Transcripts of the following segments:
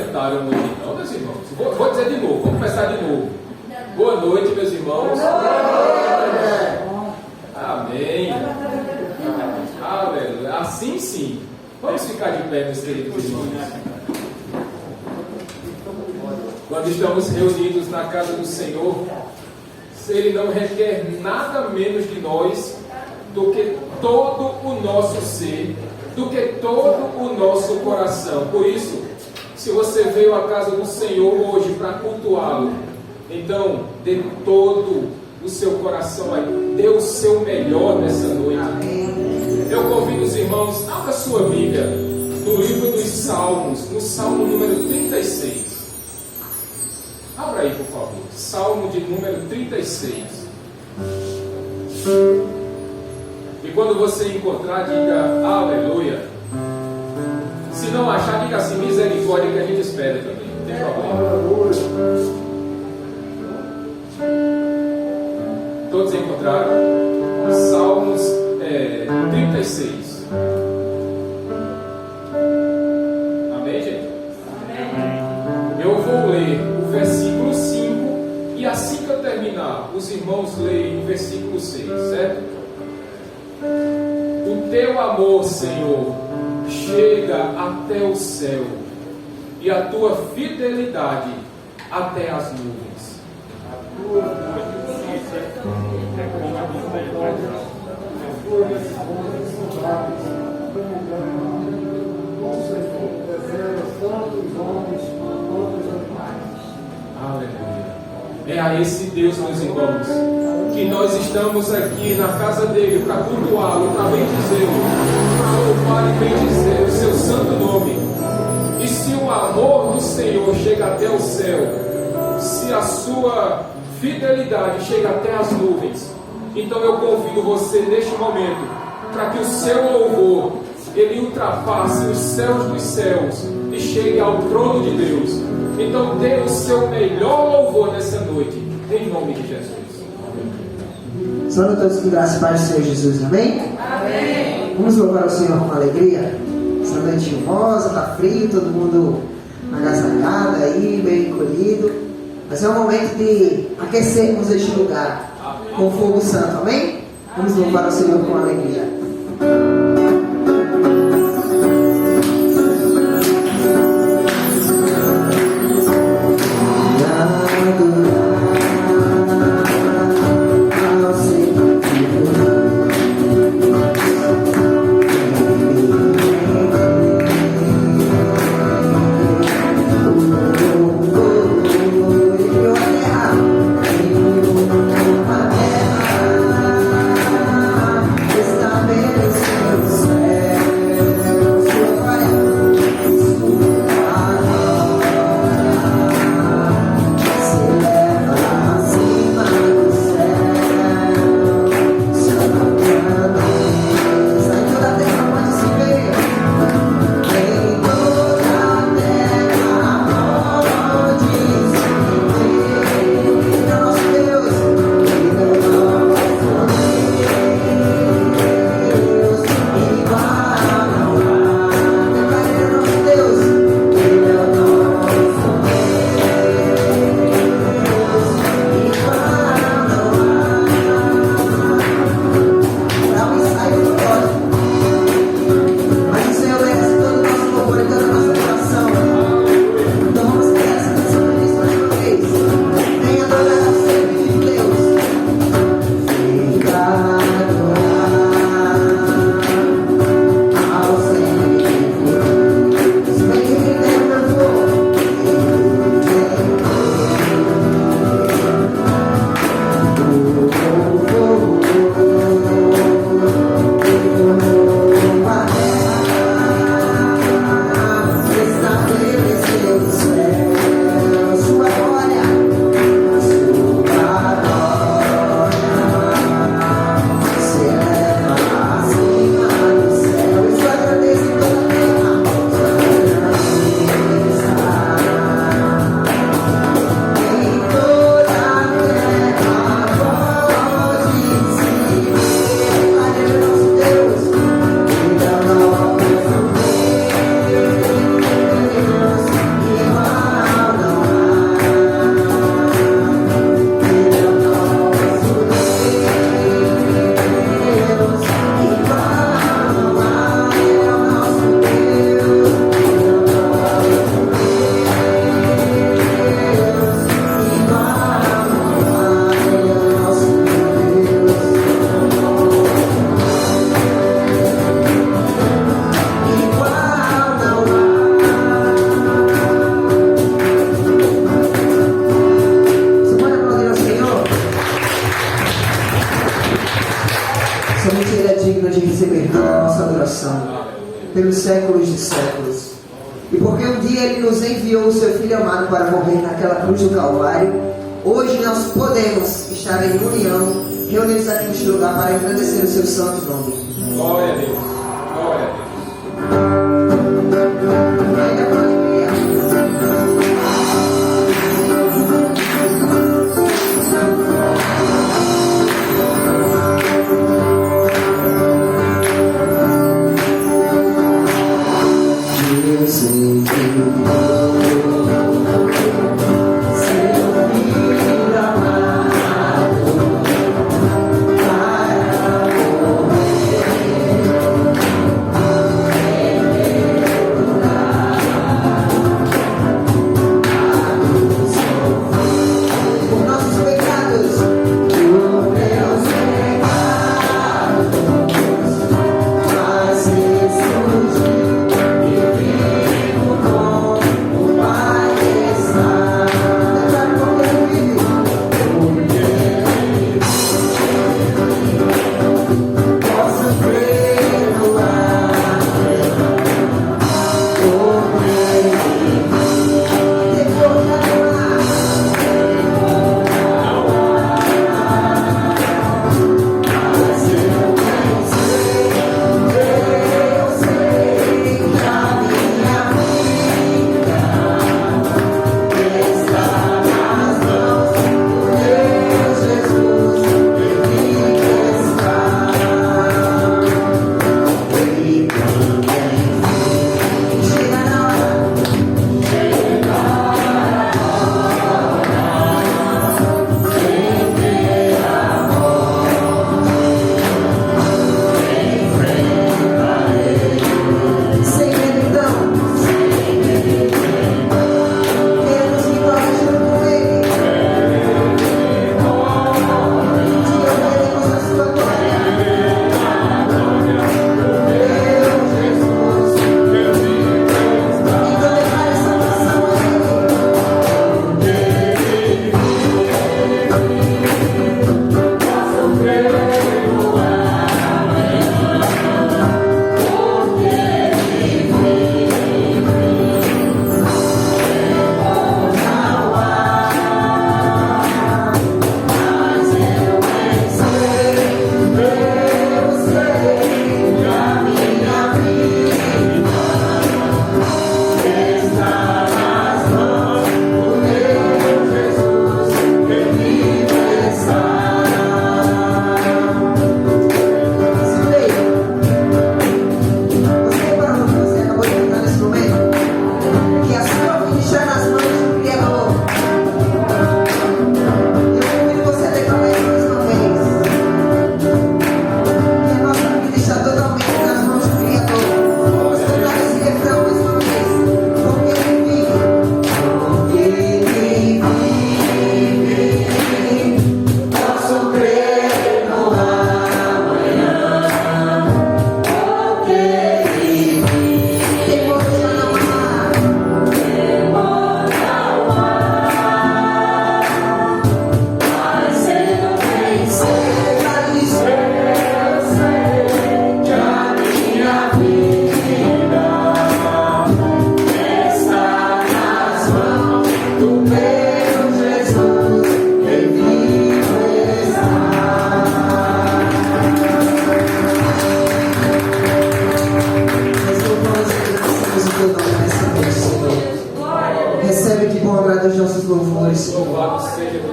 cantaram muito, então, meus irmãos. Vou dizer de novo, vamos começar de novo. Boa noite, meus irmãos. Amém. Aleluia. Assim sim. Vamos ficar de pé, meus queridos irmãos. Quando estamos reunidos na casa do Senhor, Ele não requer nada menos de nós do que todo o nosso ser, do que todo o nosso coração. Por isso, se você veio à casa do Senhor hoje para cultuá-lo, então dê todo o seu coração aí, dê o seu melhor nessa noite. Eu convido os irmãos, abra sua Bíblia no livro dos Salmos, no Salmo número 36. Abra aí, por favor. Salmo de número 36. E quando você encontrar, diga aleluia. Se não achar, diga assim, misericórdia, que a gente espera também. Não tem problema. Todos encontraram? Salmos 36. Amém, gente? Amém. Eu vou ler o versículo 5 e assim que eu terminar, os irmãos leem o versículo 6, certo? O teu amor, Senhor, chega até o céu e a tua fidelidade até as nuvens. Aleluia. É a esse Deus, meus irmãos, que nós estamos aqui na casa dele para cultuá-lo, para bendizê-lo, para louvar e bendizer o seu santo nome. E se o amor do Senhor chega até o céu, se a sua fidelidade chega até as nuvens, então eu convido você neste momento para que o seu louvor ele ultrapasse os céus dos céus e chegue ao trono de Deus. Então dê o seu melhor louvor nessa noite, em nome de Jesus. Salve a todos com graça e paz do Senhor Jesus, amém? Amém. Vamos louvar o Senhor com alegria. Essa noite chuvosa, tá frio, todo mundo agasalhado aí, bem encolhido. Mas é um momento de aquecermos este lugar com fogo santo, amém? Vamos louvar o Senhor com alegria. Está bem. dos séculos. E porque um dia Ele nos enviou o Seu Filho amado para morrer naquela cruz do Calvário, hoje nós podemos estar em união, reunidos aqui neste lugar para engrandecer o Seu santo nome. Glória a Deus. Glória a Deus.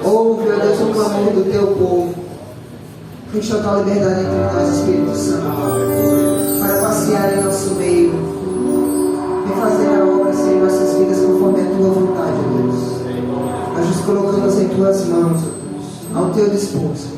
Ouve, ó Deus, o clamor do teu povo. Tem total liberdade entre nós, Espírito Santo, para passear em nosso meio e fazer a obra, Senhor, em nossas vidas conforme a tua vontade, ó Deus. Nós nos colocamos em tuas mãos, ó Deus, ao teu dispor, Senhor.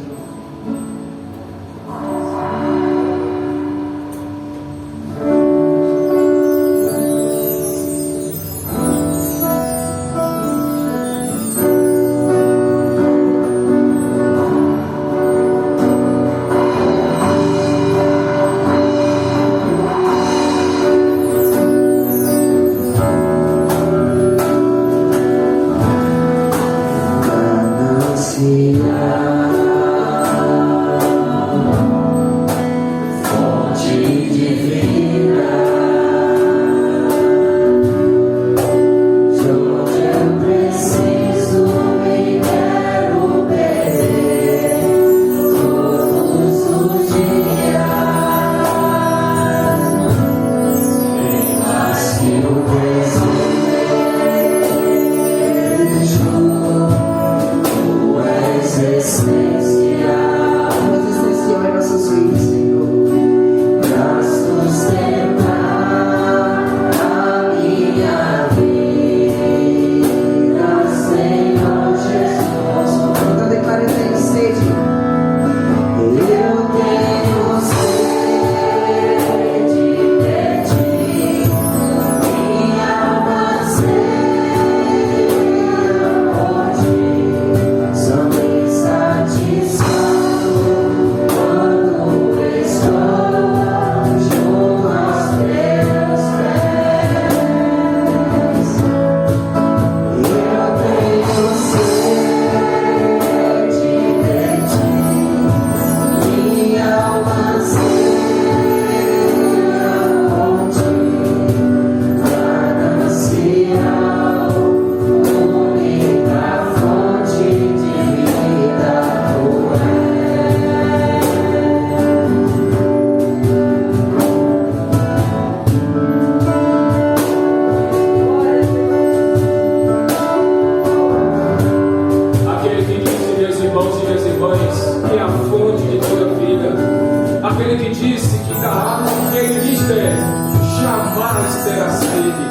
satisfazer a sede.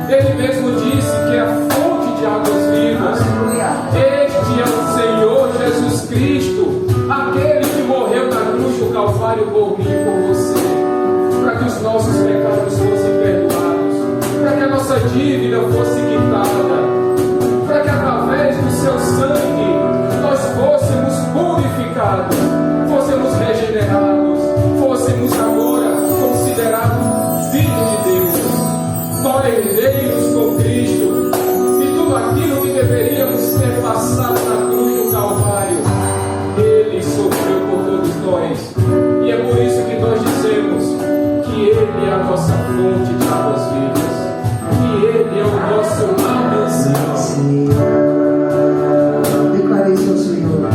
Ele mesmo disse que é a fonte de águas vivas. Este é o Senhor Jesus Cristo, aquele que morreu na cruz do Calvário por mim e por você, para que os nossos pecados fossem perdoados, para que a nossa dívida fosse quitada, para que através do seu sangue nós fôssemos purificados, fôssemos regenerados, fôssemos agora considerados filhos de Deus, co-herdeiros com Cristo, e tudo aquilo que deveríamos ter passado na cruz do Calvário, Ele sofreu por todos nós. E é por isso que nós dizemos que Ele é a nossa fonte de águas vivas, que Ele é o nosso manancial. Declare isso ao Senhor.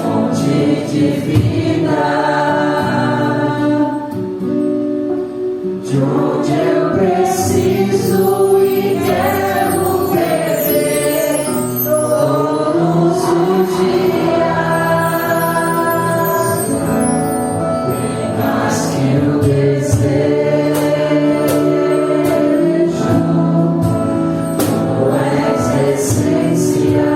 Fonte de vida, de onde eu preciso e quero beber todos os dias. Mas que eu desejo, tu és essencial.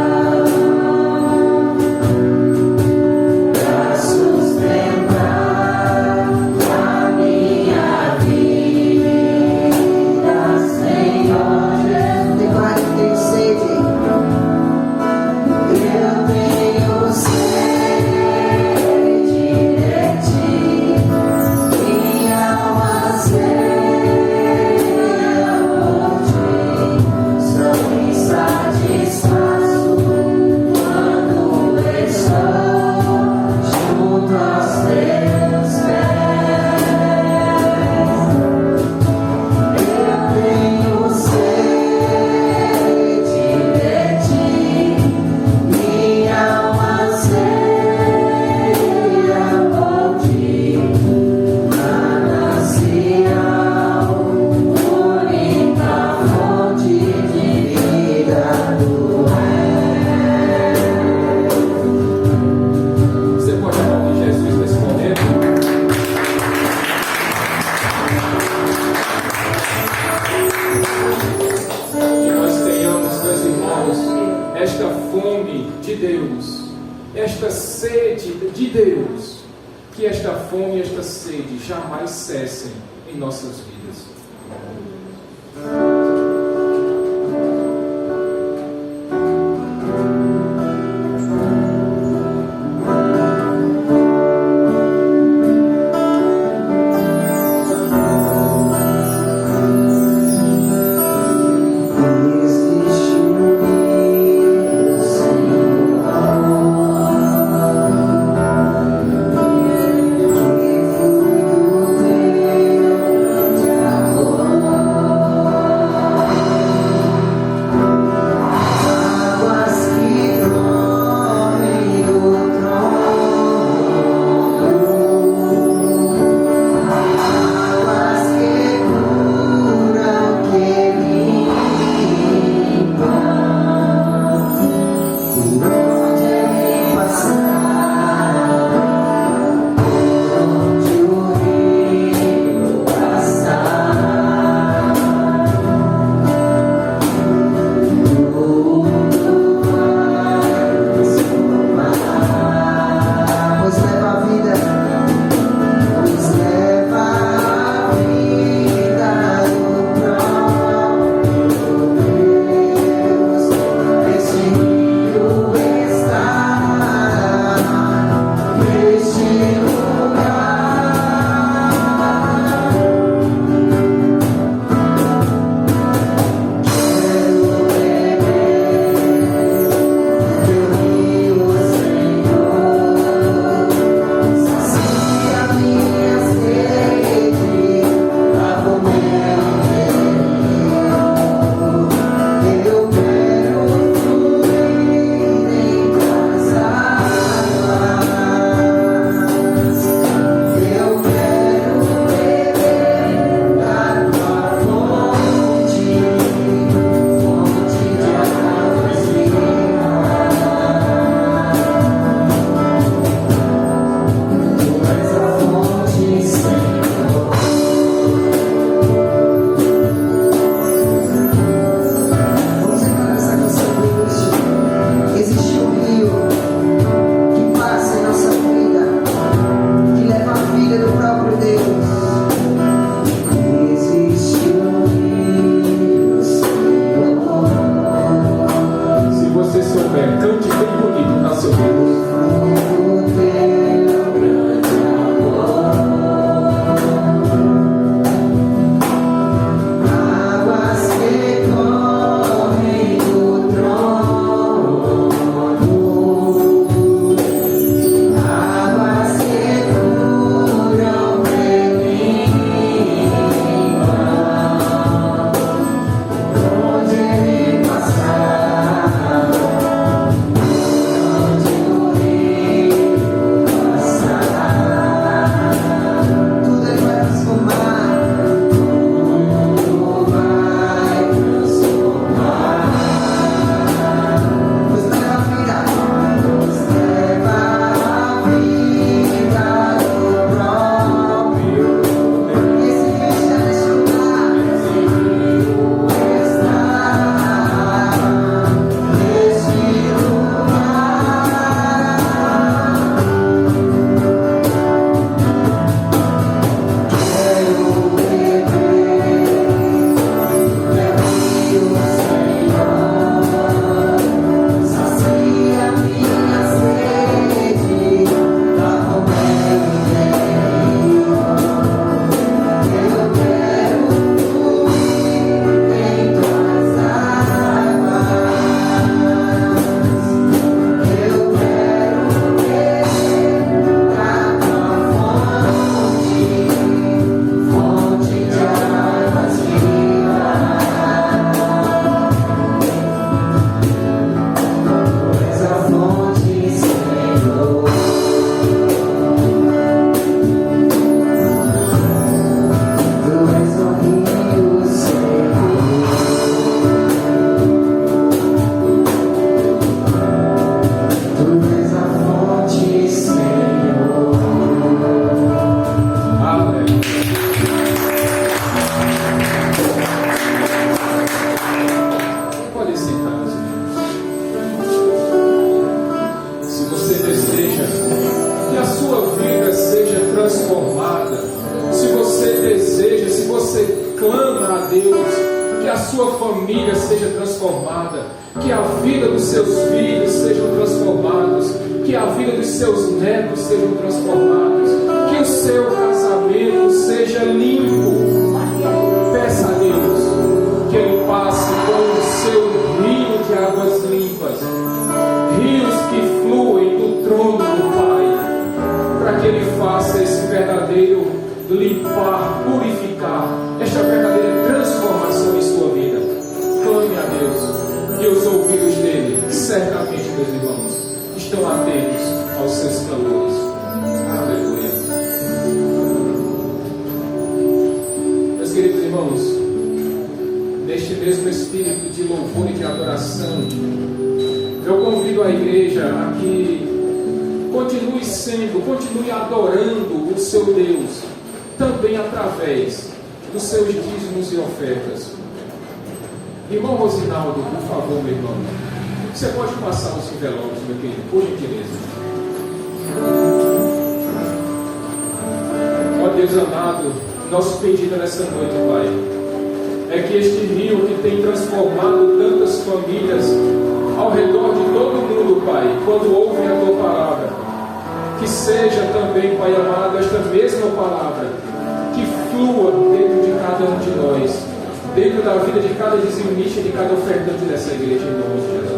Que esta fome e esta sede jamais cessem em nossas vidas. Oh Deus, que a sua família seja transformada, que a vida dos seus filhos sejam transformados, que a vida dos seus netos sejam transformados, que o seu casamento seja limpo. Peça a Deus que Ele passe com o seu rio de águas limpas, rios que fluem do trono do Pai, para que Ele faça esse verdadeiro limpar, purificar, esta verdadeira transformação em sua vida. Clame a Deus, e os ouvidos dele, certamente, meus irmãos, estão atentos aos seus clamores. Aleluia. Meus queridos irmãos, neste mesmo espírito de louvor e de adoração, eu convido a igreja a que continue adorando o seu Deus, também através dos seus dízimos e ofertas. Irmão Rosinaldo, por favor, meu irmão, você pode passar os envelopes, meu querido, por gentileza. Ó Deus amado, nosso pedido nessa noite, Pai, é que este rio que tem transformado tantas famílias ao redor de todo mundo, Pai, quando ouvem a Tua palavra, que seja também, Pai amado, esta mesma palavra que flua dentro de cada um de nós, dentro da vida de cada dizimista e de cada ofertante dessa igreja, em nome de Jesus.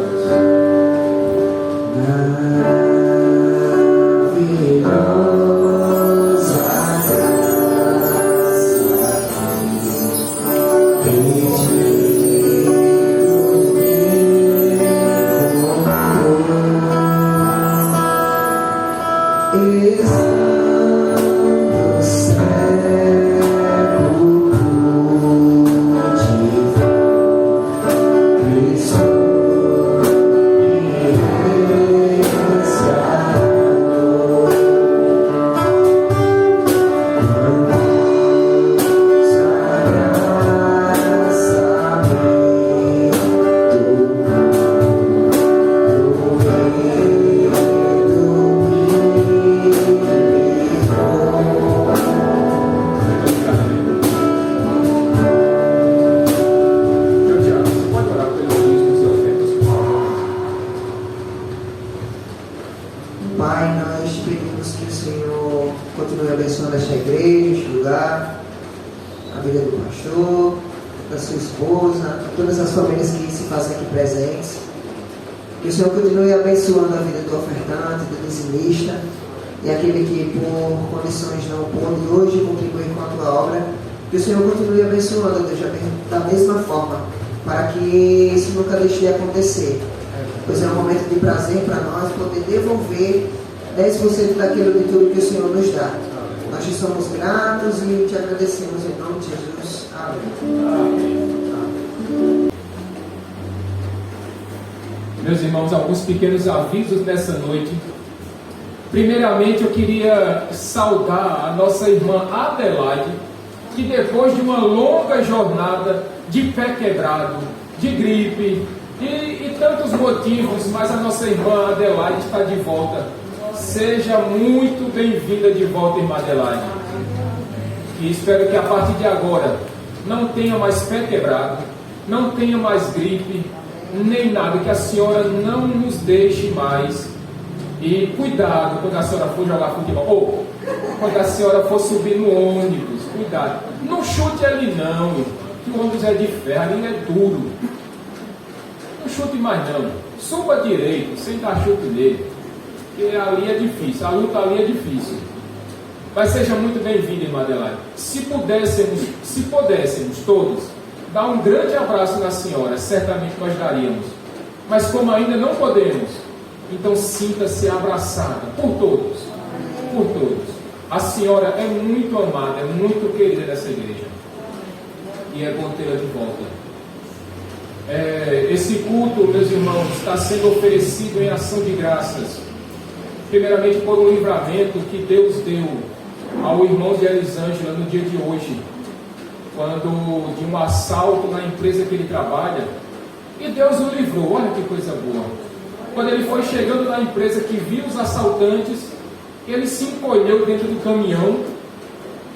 Que o Senhor continue abençoando a vida do ofertante, do dizimista e aquele que por condições não pôde hoje contribuir com a tua obra. Que o Senhor continue abençoando, Deus, da mesma forma, para que isso nunca deixe de acontecer. Pois é um momento de prazer para nós poder devolver 10% daquilo de tudo que o Senhor nos dá. Nós te somos gratos e te agradecemos em nome de Jesus. Amém. Amém. Meus irmãos, alguns pequenos avisos nessa noite. Primeiramente, eu queria saudar a nossa irmã Adelaide, que depois de uma longa jornada de pé quebrado, de gripe e tantos motivos, mas a nossa irmã Adelaide está de volta. Seja muito bem-vinda de volta, irmã Adelaide. E espero que a partir de agora não tenha mais pé quebrado, não tenha mais gripe, nem nada, que a senhora não nos deixe mais. E cuidado quando a senhora for jogar futebol, ou quando a senhora for subir no ônibus, cuidado, não chute ali não, que o ônibus é de ferro, ali é duro, não chute mais não, suba direito, sem dar chute nele, porque ali é difícil, a luta ali é difícil. Mas seja muito bem-vinda, irmã Adelaide. Se pudéssemos todos dar um grande abraço na senhora, certamente nós daríamos. Mas como ainda não podemos, então sinta-se abraçada por todos. Por todos. A senhora é muito amada, é muito querida nessa igreja. E é bom tê-la de volta. Esse culto, meus irmãos, está sendo oferecido em ação de graças. Primeiramente por um livramento que Deus deu ao irmão de Elisângela no dia de hoje, quando de um assalto na empresa que ele trabalha, e Deus o livrou. Olha que coisa boa. Quando ele foi chegando na empresa, que viu os assaltantes, ele se encolheu dentro do caminhão,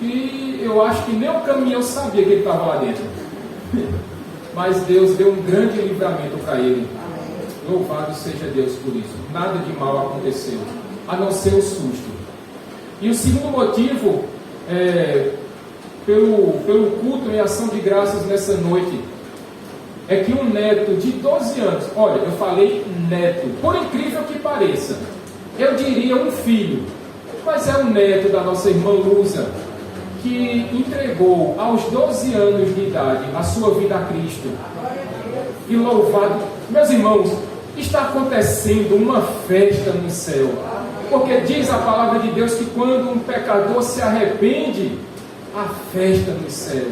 e eu acho que nem o caminhão sabia que ele estava lá dentro. Mas Deus deu um grande livramento para ele. Louvado seja Deus por isso. Nada de mal aconteceu, a não ser o susto. E o segundo motivo, pelo culto em ação de graças nessa noite, é que um neto de 12 anos, olha, eu falei neto, por incrível que pareça, eu diria um filho, mas é um neto da nossa irmã Lusa, que entregou aos 12 anos de idade a sua vida a Cristo. E louvado, meus irmãos, está acontecendo uma festa no céu, porque diz a palavra de Deus que quando um pecador se arrepende, há festa nos céus.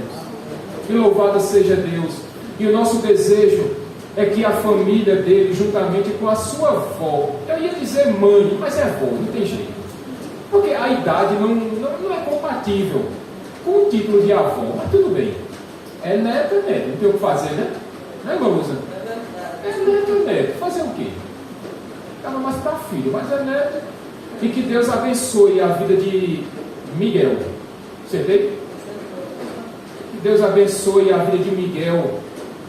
E louvado seja Deus. E o nosso desejo é que a família dele, juntamente com a sua avó, eu ia dizer mãe, mas é avó, não tem jeito, porque a idade não é compatível com o título de avó, mas tudo bem, é neto, não tem o que fazer, né? Não é, irmã Lusa? É neto, fazer o quê? Estava mais para filho, mas é neto. E que Deus abençoe a vida de Miguel. Você vê? Que Deus abençoe a vida de Miguel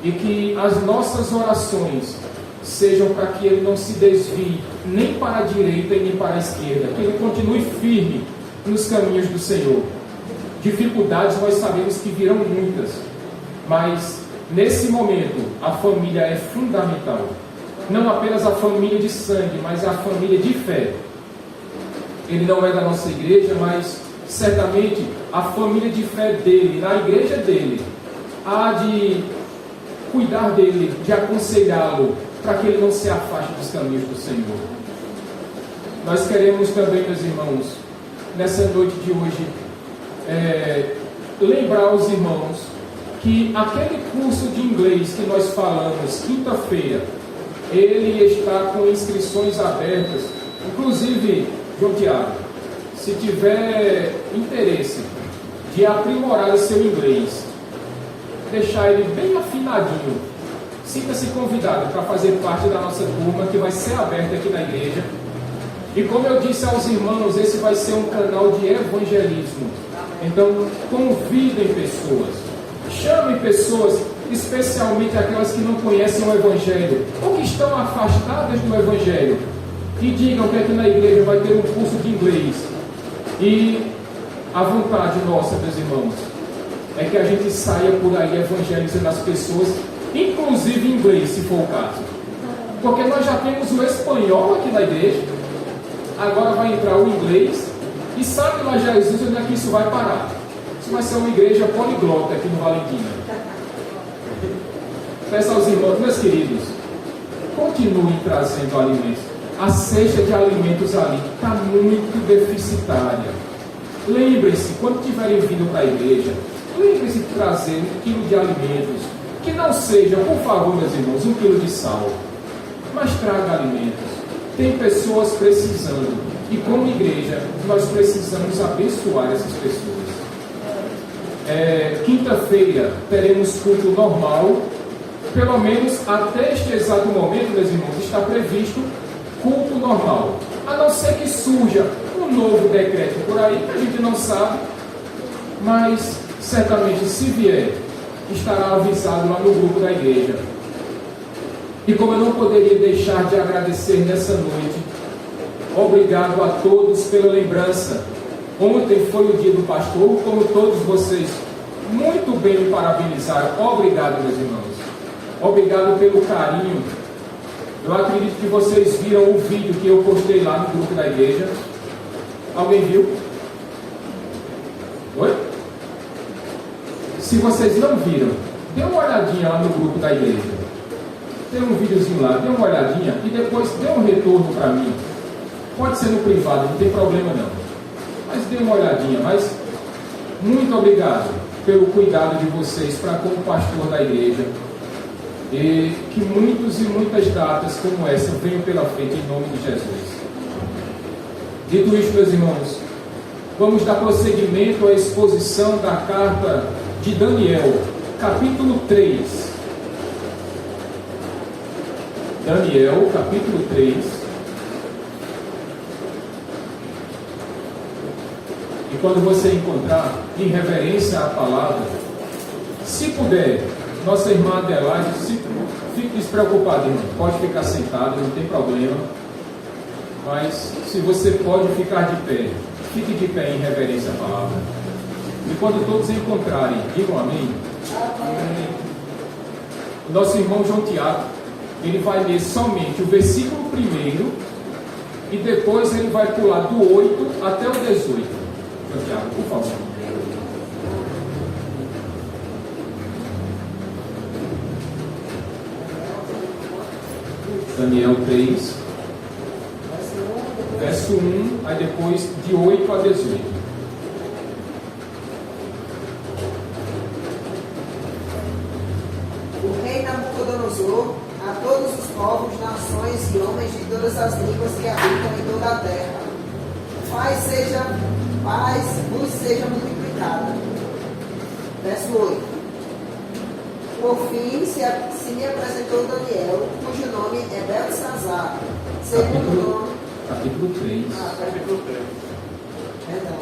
e que as nossas orações sejam para que ele não se desvie nem para a direita e nem para a esquerda, que ele continue firme nos caminhos do Senhor. Dificuldades nós sabemos que virão muitas, mas nesse momento a família é fundamental. Não apenas a família de sangue, mas a família de fé. Ele não é da nossa igreja, mas certamente a família de fé dele, na igreja dele, há de cuidar dele, de aconselhá-lo, para que ele não se afaste dos caminhos do Senhor. Nós queremos também, meus irmãos, nessa noite de hoje, lembrar aos irmãos que aquele curso de inglês que nós falamos quinta-feira, ele está com inscrições abertas. Inclusive, João Tiago, se tiver interesse de aprimorar o seu inglês, deixar ele bem afinadinho, sinta-se convidado para fazer parte da nossa turma que vai ser aberta aqui na igreja. E como eu disse aos irmãos, esse vai ser um canal de evangelismo. Então, convidem pessoas, chamem pessoas, especialmente aquelas que não conhecem o Evangelho ou que estão afastadas do Evangelho, e digam que aqui na igreja vai ter um curso de inglês. E a vontade nossa, meus irmãos, é que a gente saia por aí evangelizando as pessoas, inclusive em inglês, se for o caso. Porque nós já temos o espanhol aqui na igreja, agora vai entrar o inglês, e sabe lá Jesus onde é que isso vai parar? Isso vai ser uma igreja poliglota aqui no Valentina. Peço aos irmãos, meus queridos, continuem trazendo alimentos. A cesta de alimentos ali está muito deficitária. Lembrem-se, quando estiverem vindo para a igreja, lembrem-se de trazer 1 quilo de alimentos. Que não seja, por favor, meus irmãos, 1 quilo de sal, mas traga alimentos. Tem pessoas precisando, e como igreja nós precisamos abençoar essas pessoas. Quinta-feira teremos culto normal, pelo menos até este exato momento, meus irmãos, está previsto culto normal, a não ser que surja um novo decreto por aí, que a gente não sabe, mas certamente, se vier, estará avisado lá no grupo da igreja. E como eu não poderia deixar de agradecer nessa noite, obrigado a todos pela lembrança. Ontem foi o dia do pastor, como todos vocês muito bem me parabenizaram. Obrigado, meus irmãos. Obrigado pelo carinho. Eu acredito que vocês viram o vídeo que eu postei lá no grupo da igreja. Alguém viu? Oi? Se vocês não viram, dê uma olhadinha lá no grupo da igreja. Tem um videozinho lá, dê uma olhadinha e depois dê um retorno para mim. Pode ser no privado, não tem problema não. Mas dê uma olhadinha. Mas muito obrigado pelo cuidado de vocês para com o pastor da igreja. E que muitos e muitas datas como essa venham pela frente em nome de Jesus. Dito isto, meus irmãos, vamos dar prosseguimento à exposição da carta de Daniel, capítulo 3. Daniel, capítulo 3. E quando você encontrar, em reverência à palavra, se puder, Nossa irmã Adelaide, fique despreocupada, irmão. Pode ficar sentada, não tem problema. Mas se você pode ficar de pé, fique de pé em reverência à palavra. E quando todos encontrarem, digam amém. Amém. O nosso irmão João Tiago, ele vai ler somente o versículo 1 e depois ele vai pular do 8 até o 18. João Tiago, por favor. Daniel 3, verso 1, aí depois de 8 a 18. O rei Nabucodonosor, a todos os povos, nações e homens de todas as línguas que habitam em toda a terra, paz vos seja multiplicada. Verso 8. Por fim, se me apresentou Daniel, cujo nome é Beltesazar, segundo nome... Capítulo 3. Capítulo 3. Perdão,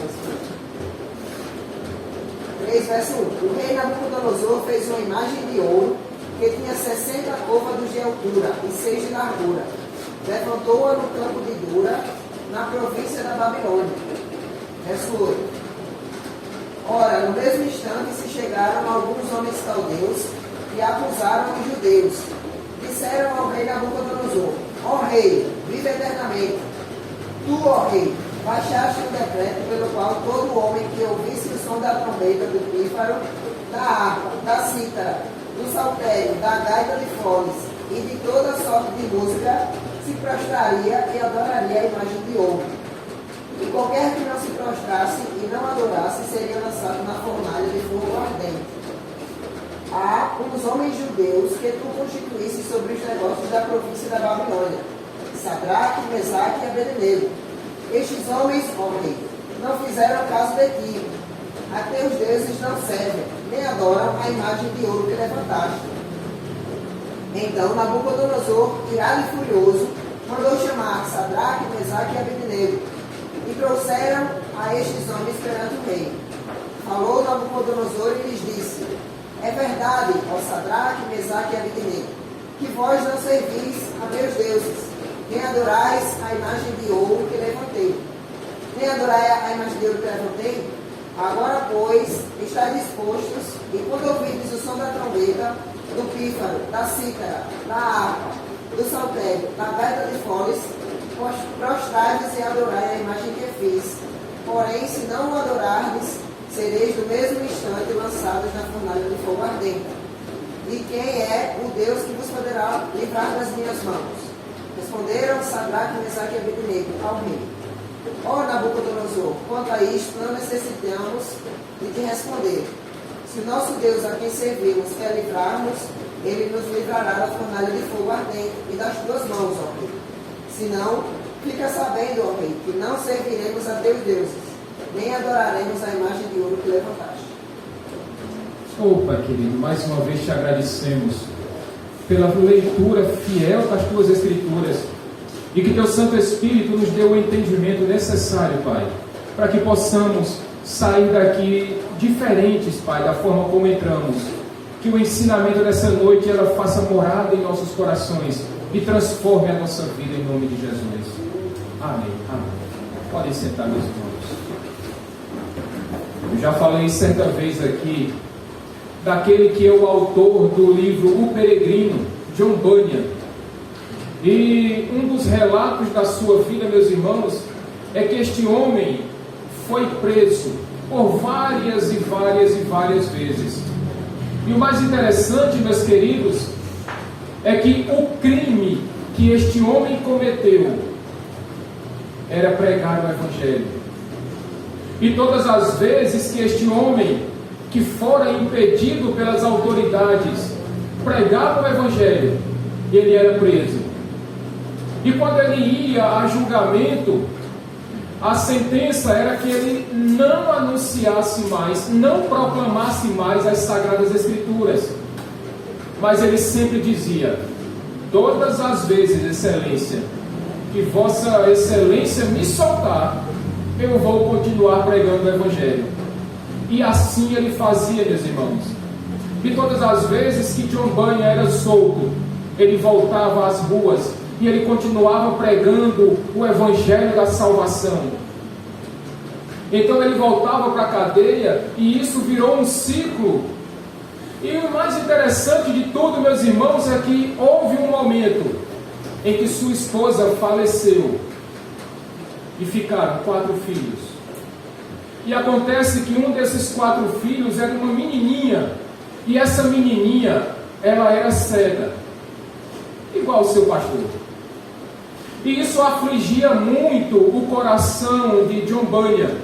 3, verso 1. O rei Nabucodonosor fez uma imagem de ouro que tinha 60 côvados de altura e 6 de largura. Levantou-a no campo de Dura, na província da Babilônia. Verso 8. Ora, no mesmo instante se chegaram alguns homens caldeus e acusaram os judeus. Disseram ao rei Nabucodonosor: ó rei, vive eternamente. Tu, ó rei, baixaste um decreto pelo qual todo homem que ouvisse o som da trombeta, do pífaro, da harpa, da cítara, do saltério, da gaita de foles e de toda sorte de música se prostraria e adoraria a imagem de ouro. E qualquer que não se prostrasse e não adorasse seria lançado na fornalha de fogo ardente. Há uns homens judeus que tu constituísse sobre os negócios da província da Babilônia, Sadraque, Mesaque e Abednego. Estes homens, ó rei, não fizeram caso de ti. A teus deuses não servem, nem adoram a imagem de ouro que levantaste. Então Nabucodonosor, irado e furioso, mandou chamar Sadraque, Mesaque e Abednego, e trouxeram a estes homens perante o rei. Falou Nabucodonosor e lhes disse: é verdade, ó Sadraque, Mesaque e Abednego, que vós não servis a meus deuses, nem adorais a imagem de ouro que levantei. Nem adorai a imagem de ouro que levantei? Agora, pois, estáis dispostos, e quando ouvirdes o som da trombeta, do pífaro, da cítara, da harpa, do saltério, da gaita de foles, prostrai-vos e adorai a imagem que fiz. Porém, se não o adorardes, sereis no mesmo instante lançados na fornalha de fogo ardente. E quem é o Deus que vos poderá livrar das minhas mãos? Responderam Sadraque, Mesaque e Abednego ao rei: ó Nabucodonosor, quanto a isto não necessitamos de te responder. Se o nosso Deus a quem servimos quer livrarmos, ele nos livrará da fornalha de fogo ardente e das tuas mãos, ó rei. Se não, fica sabendo, ó rei, que não serviremos a teus deuses, nem adoraremos a imagem de ouro que levantaste. Pai querido, mais uma vez te agradecemos pela leitura fiel das tuas escrituras e que teu Santo Espírito nos deu o entendimento necessário, Pai, para que possamos sair daqui diferentes, Pai, da forma como entramos. Que o ensinamento dessa noite ela faça morada em nossos corações e transforme a nossa vida em nome de Jesus. Amém. Amém. Podem sentar, meus irmãos. Eu já falei certa vez aqui daquele que é o autor do livro O Peregrino, John Bunyan. E um dos relatos da sua vida, meus irmãos, é que este homem foi preso por várias vezes. E o mais interessante, meus queridos, é que o crime que este homem cometeu era pregar o Evangelho. E todas as vezes que este homem, que fora impedido pelas autoridades, pregava o Evangelho, ele era preso. E quando ele ia a julgamento, a sentença era que ele não anunciasse mais, não proclamasse mais as Sagradas Escrituras. Mas ele sempre dizia: todas as vezes, Excelência, que Vossa Excelência me soltar, eu vou continuar pregando o Evangelho. E assim ele fazia, meus irmãos. E todas as vezes que John Bunyan era solto, ele voltava às ruas e ele continuava pregando o evangelho da salvação. Então ele voltava para a cadeia e isso virou um ciclo. E o mais interessante de tudo, meus irmãos, é que houve um momento em que sua esposa faleceu e ficaram 4 filhos. E acontece que um desses 4 filhos era uma menininha, e essa menininha, ela era cega, igual o seu pastor. E isso afligia muito o coração de John Bunyan.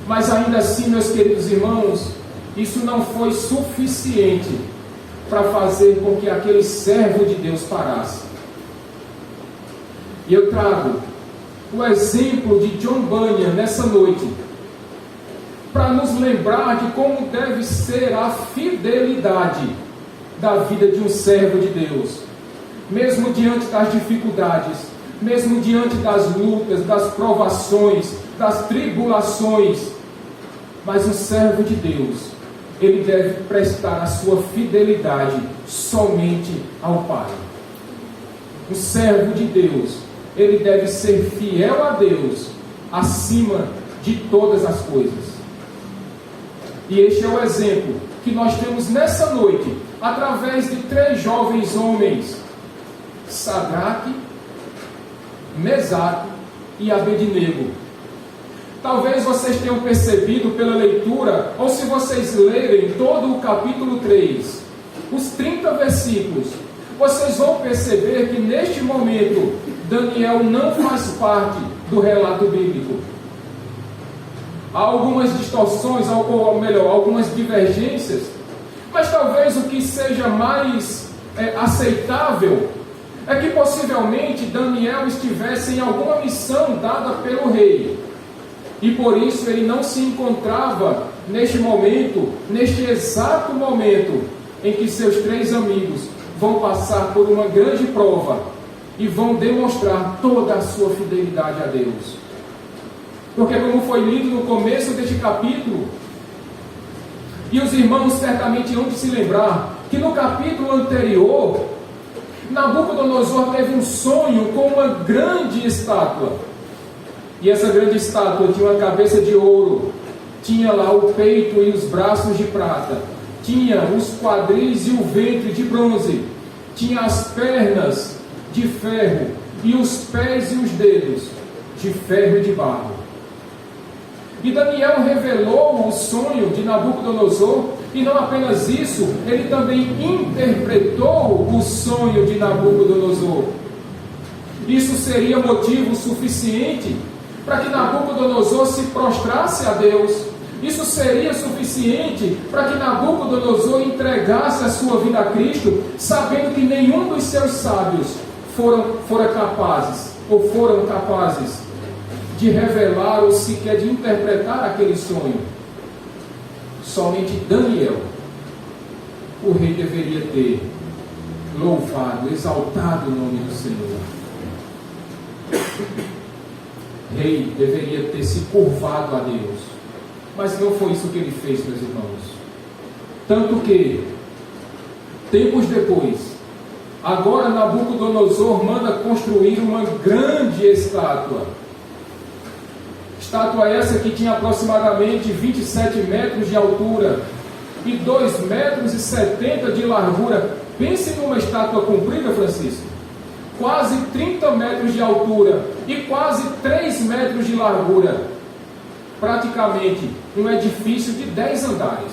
Mas ainda assim, meus queridos irmãos, isso não foi suficiente para fazer com que aquele servo de Deus parasse. E eu trago o exemplo de John Bunyan nessa noite, para nos lembrar de como deve ser a fidelidade da vida de um servo de Deus, mesmo diante das dificuldades, mesmo diante das lutas, das provações, das tribulações. Mas um servo de Deus, ele deve prestar a sua fidelidade somente ao Pai. O servo de Deus, ele deve ser fiel a Deus acima de todas as coisas. E este é o exemplo que nós temos nessa noite, através de 3 jovens homens, Sadraque, Mesaque e Abednego. Talvez vocês tenham percebido pela leitura, ou se vocês lerem todo o capítulo 3, os 30 versículos, vocês vão perceber que neste momento, Daniel não faz parte do relato bíblico. Há algumas distorções, ou melhor, algumas divergências, mas talvez o que seja mais aceitável é que possivelmente Daniel estivesse em alguma missão dada pelo rei, e por isso ele não se encontrava neste momento, neste exato momento em que seus 3 amigos vão passar por uma grande prova e vão demonstrar toda a sua fidelidade a Deus. Porque, como foi lido no começo deste capítulo, e os irmãos certamente hão de se lembrar, que no capítulo anterior, Nabucodonosor teve um sonho com uma grande estátua. E essa grande estátua tinha uma cabeça de ouro, tinha lá o peito e os braços de prata, tinha os quadris e o ventre de bronze, tinha as pernas de ferro e os pés e os dedos de ferro e de barro. E Daniel revelou o sonho de Nabucodonosor, e não apenas isso, ele também interpretou o sonho de Nabucodonosor. Isso seria motivo suficiente para que Nabucodonosor se prostrasse a Deus. Isso seria suficiente para que Nabucodonosor entregasse a sua vida a Cristo, sabendo que nenhum dos seus sábios foram capazes de revelar ou sequer de interpretar aquele sonho. Somente Daniel, o rei deveria ter louvado, exaltado o nome do Senhor. O rei deveria ter se curvado a Deus, mas não foi isso que ele fez, meus irmãos. Tanto que, tempos depois, agora Nabucodonosor manda construir uma grande estátua. Estátua essa que tinha aproximadamente 27 metros de altura e 2,70 metros de largura. Pense numa estátua comprida, Francisco. Quase 30 metros de altura e quase 3 metros de largura. Praticamente um edifício de 10 andares.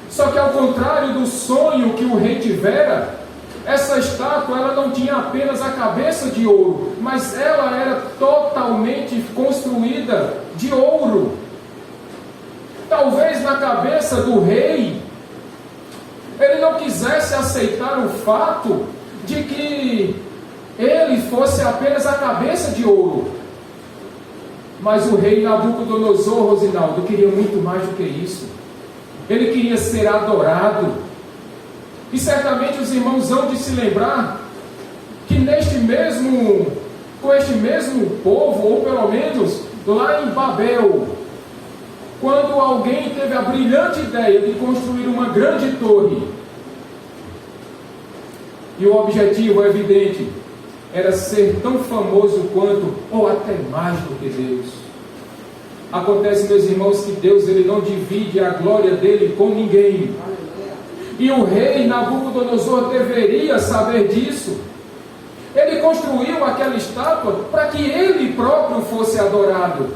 Só que ao contrário do sonho que o rei tivera, essa estátua ela não tinha apenas a cabeça de ouro, mas ela era totalmente construída de ouro. Talvez na cabeça do rei, ele não quisesse aceitar o fato de que ele fosse apenas a cabeça de ouro. Mas o rei Nabucodonosor, Rosinaldo, queria muito mais do que isso. Ele queria ser adorado. E certamente os irmãos hão de se lembrar que com este mesmo povo, ou pelo menos lá em Babel, quando alguém teve a brilhante ideia de construir uma grande torre, e o objetivo, é evidente, era ser tão famoso quanto, ou até mais do que Deus. Acontece, meus irmãos, que Deus ele não divide a glória dele com ninguém. E o rei Nabucodonosor deveria saber disso. Ele construiu aquela estátua para que ele próprio fosse adorado.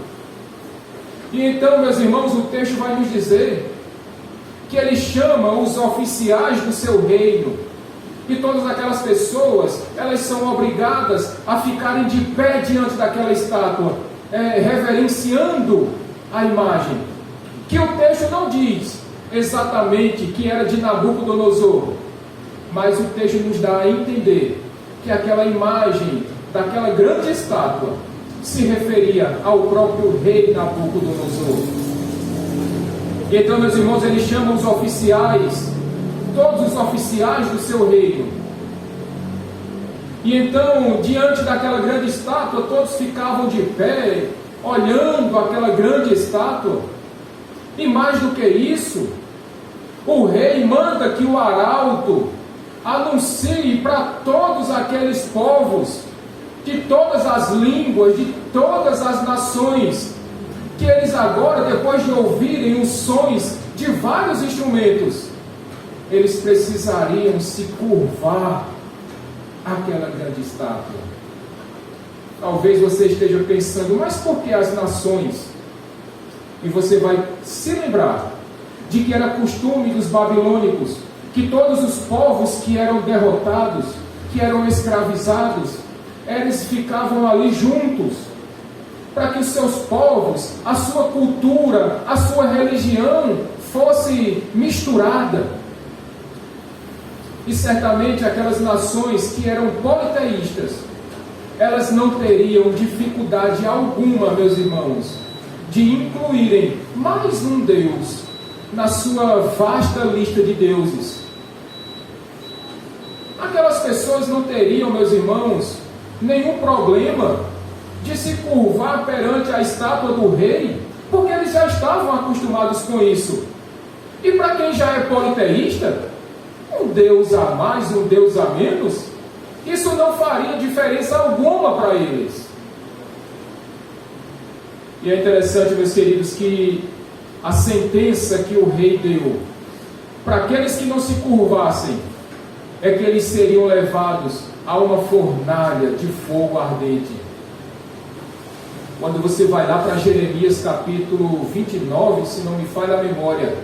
E então, meus irmãos, o texto vai nos dizer que ele chama os oficiais do seu reino. E todas aquelas pessoas, elas são obrigadas a ficarem de pé diante daquela estátua, reverenciando a imagem. Que o texto não diz exatamente que era de Nabucodonosor, mas o texto nos dá a entender que aquela imagem daquela grande estátua se referia ao próprio rei Nabucodonosor. E então, meus irmãos, ele chama os oficiais, todos os oficiais do seu reino. E então, diante daquela grande estátua, todos ficavam de pé, olhando aquela grande estátua. E mais do que isso, o rei manda que o arauto anuncie para todos aqueles povos, de todas as línguas, de todas as nações, que eles agora, depois de ouvirem os sons de vários instrumentos, eles precisariam se curvar àquela grande estátua. Talvez você esteja pensando, mas por que as nações? E você vai se lembrar de que era costume dos babilônicos que todos os povos que eram derrotados, que eram escravizados, eles ficavam ali juntos, para que os seus povos, a sua cultura, a sua religião fosse misturada. E certamente aquelas nações que eram politeístas, elas não teriam dificuldade alguma, meus irmãos, de incluírem mais um Deus na sua vasta lista de deuses. Aquelas pessoas não teriam, meus irmãos, nenhum problema de se curvar perante a estátua do rei, porque eles já estavam acostumados com isso. E para quem já é politeísta, um Deus a mais, um Deus a menos, isso não faria diferença alguma para eles. E é interessante, meus queridos, que a sentença que o rei deu para aqueles que não se curvassem é que eles seriam levados a uma fornalha de fogo ardente. Quando você vai lá para Jeremias capítulo 29, se não me falha a memória,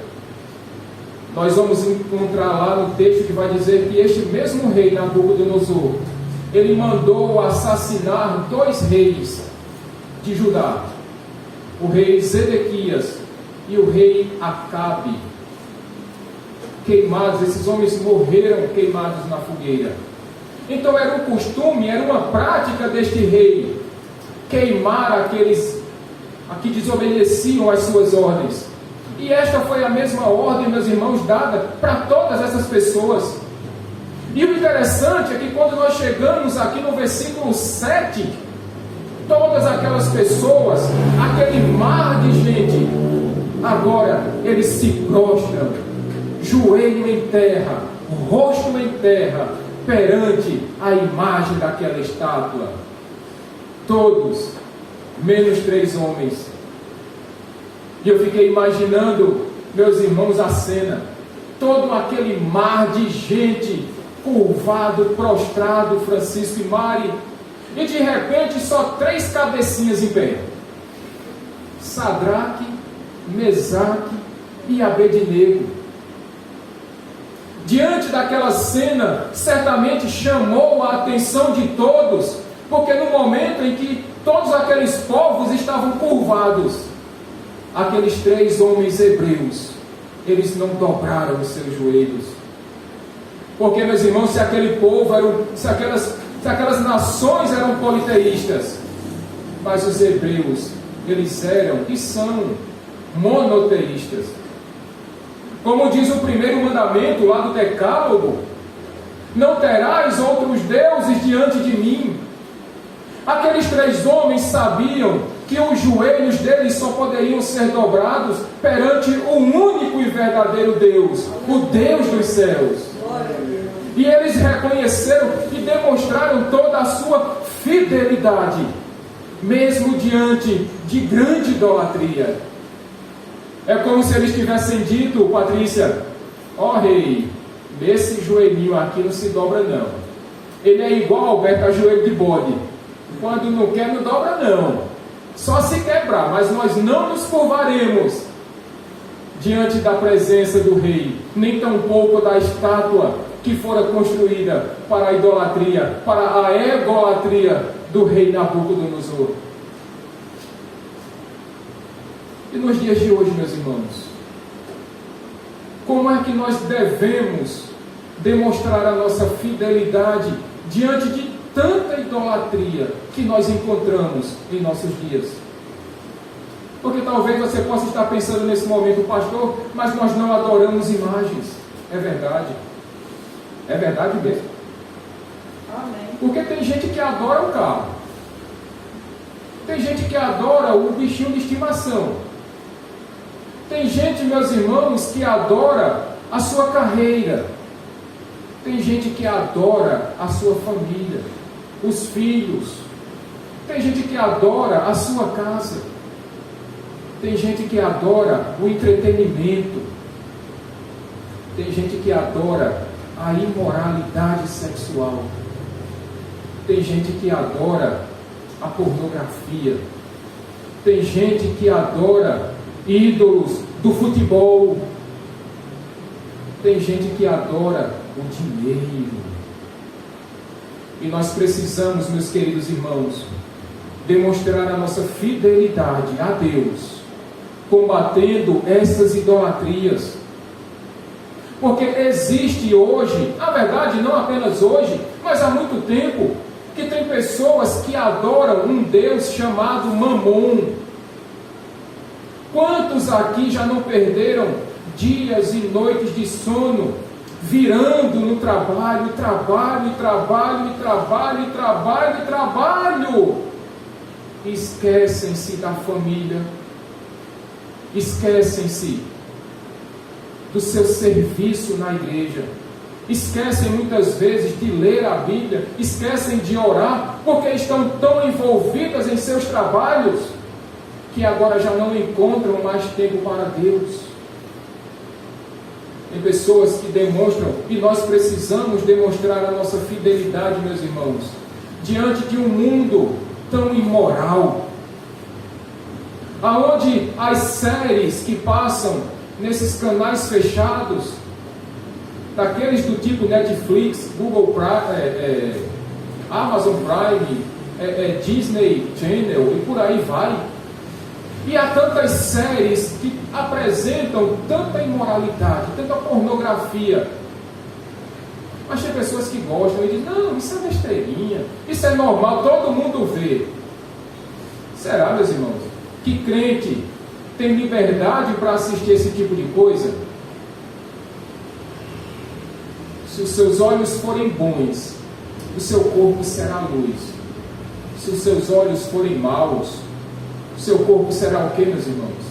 nós vamos encontrar lá no texto que vai dizer que este mesmo rei Nabucodonosor, ele mandou assassinar 2 reis de Judá, o rei Zedequias e o rei Acabe. Queimados, esses homens morreram queimados na fogueira. Então era um costume, era uma prática deste rei queimar aqueles a que desobedeciam às suas ordens. E esta foi a mesma ordem, meus irmãos, dada para todas essas pessoas. E o interessante é que quando nós chegamos aqui no versículo 7, todas aquelas pessoas, aquele mar de gente, agora eles se prostram, joelho em terra, rosto em terra, perante a imagem daquela estátua. Todos, menos 3 homens. E eu fiquei imaginando, meus irmãos, a cena. Todo aquele mar de gente, curvado, prostrado, Francisco e Mari. E de repente só 3 cabecinhas em pé. Sadraque, Mesaque e Abednego. Diante daquela cena, certamente chamou a atenção de todos, porque no momento em que todos aqueles povos estavam curvados, aqueles 3 homens hebreus, eles não dobraram os seus joelhos. Porque, meus irmãos, se aquele povo se aquelas nações eram politeístas, mas os hebreus, eles eram e são monoteístas. Como diz o primeiro mandamento lá do Decálogo: não terás outros deuses diante de mim. Aqueles 3 homens sabiam que os joelhos deles só poderiam ser dobrados perante o único e verdadeiro Deus, o Deus dos céus. E eles reconheceram e demonstraram toda a sua fidelidade, mesmo diante de grande idolatria. É como se eles tivessem dito, Patrícia: ó rei, esse joelhinho aqui não se dobra não. Ele é igual Alberto a joelho de bode. Quando não quer, não dobra não. Só se quebrar, mas nós não nos curvaremos diante da presença do rei, nem tampouco da estátua que fora construída para a idolatria, para a egolatria do rei Nabucodonosor. E nos dias de hoje, meus irmãos, como é que nós devemos demonstrar a nossa fidelidade diante de tanta idolatria que nós encontramos em nossos dias? Porque talvez você possa estar pensando nesse momento: pastor, mas nós não adoramos imagens. É verdade. É verdade mesmo. Amém. Porque tem gente que adora o carro. Tem gente que adora o bichinho de estimação. Tem gente, meus irmãos, que adora a sua carreira. Tem gente que adora a sua família, os filhos. Tem gente que adora a sua casa. Tem gente que adora o entretenimento. Tem gente que adora a imoralidade sexual. Tem gente que adora a pornografia. Tem gente que adora ídolos do futebol. Tem gente que adora o dinheiro. E nós precisamos, meus queridos irmãos, demonstrar a nossa fidelidade a Deus, combatendo essas idolatrias. Porque existe hoje, na verdade não apenas hoje, mas há muito tempo, que tem pessoas que adoram um Deus chamado Mamon. Quantos aqui já não perderam dias e noites de sono, virando no trabalho, e esquecem-se da família, esquecem-se do seu serviço na igreja, esquecem muitas vezes de ler a Bíblia, esquecem de orar, porque estão tão envolvidas em seus trabalhos, que agora já não encontram mais tempo para Deus. Tem pessoas que demonstram, e nós precisamos demonstrar a nossa fidelidade, meus irmãos, diante de um mundo tão imoral, aonde as séries que passam nesses canais fechados, daqueles do tipo Netflix, Google Prime, Amazon Prime, Disney Channel e por aí vai. E há tantas séries que apresentam tanta imoralidade, tanta pornografia. Mas tem pessoas que gostam e dizem: não, isso é besteirinha, isso é normal, todo mundo vê. Será, meus irmãos, que crente tem liberdade para assistir esse tipo de coisa? Se os seus olhos forem bons, o seu corpo será luz. Se os seus olhos forem maus, o seu corpo será o que, meus irmãos?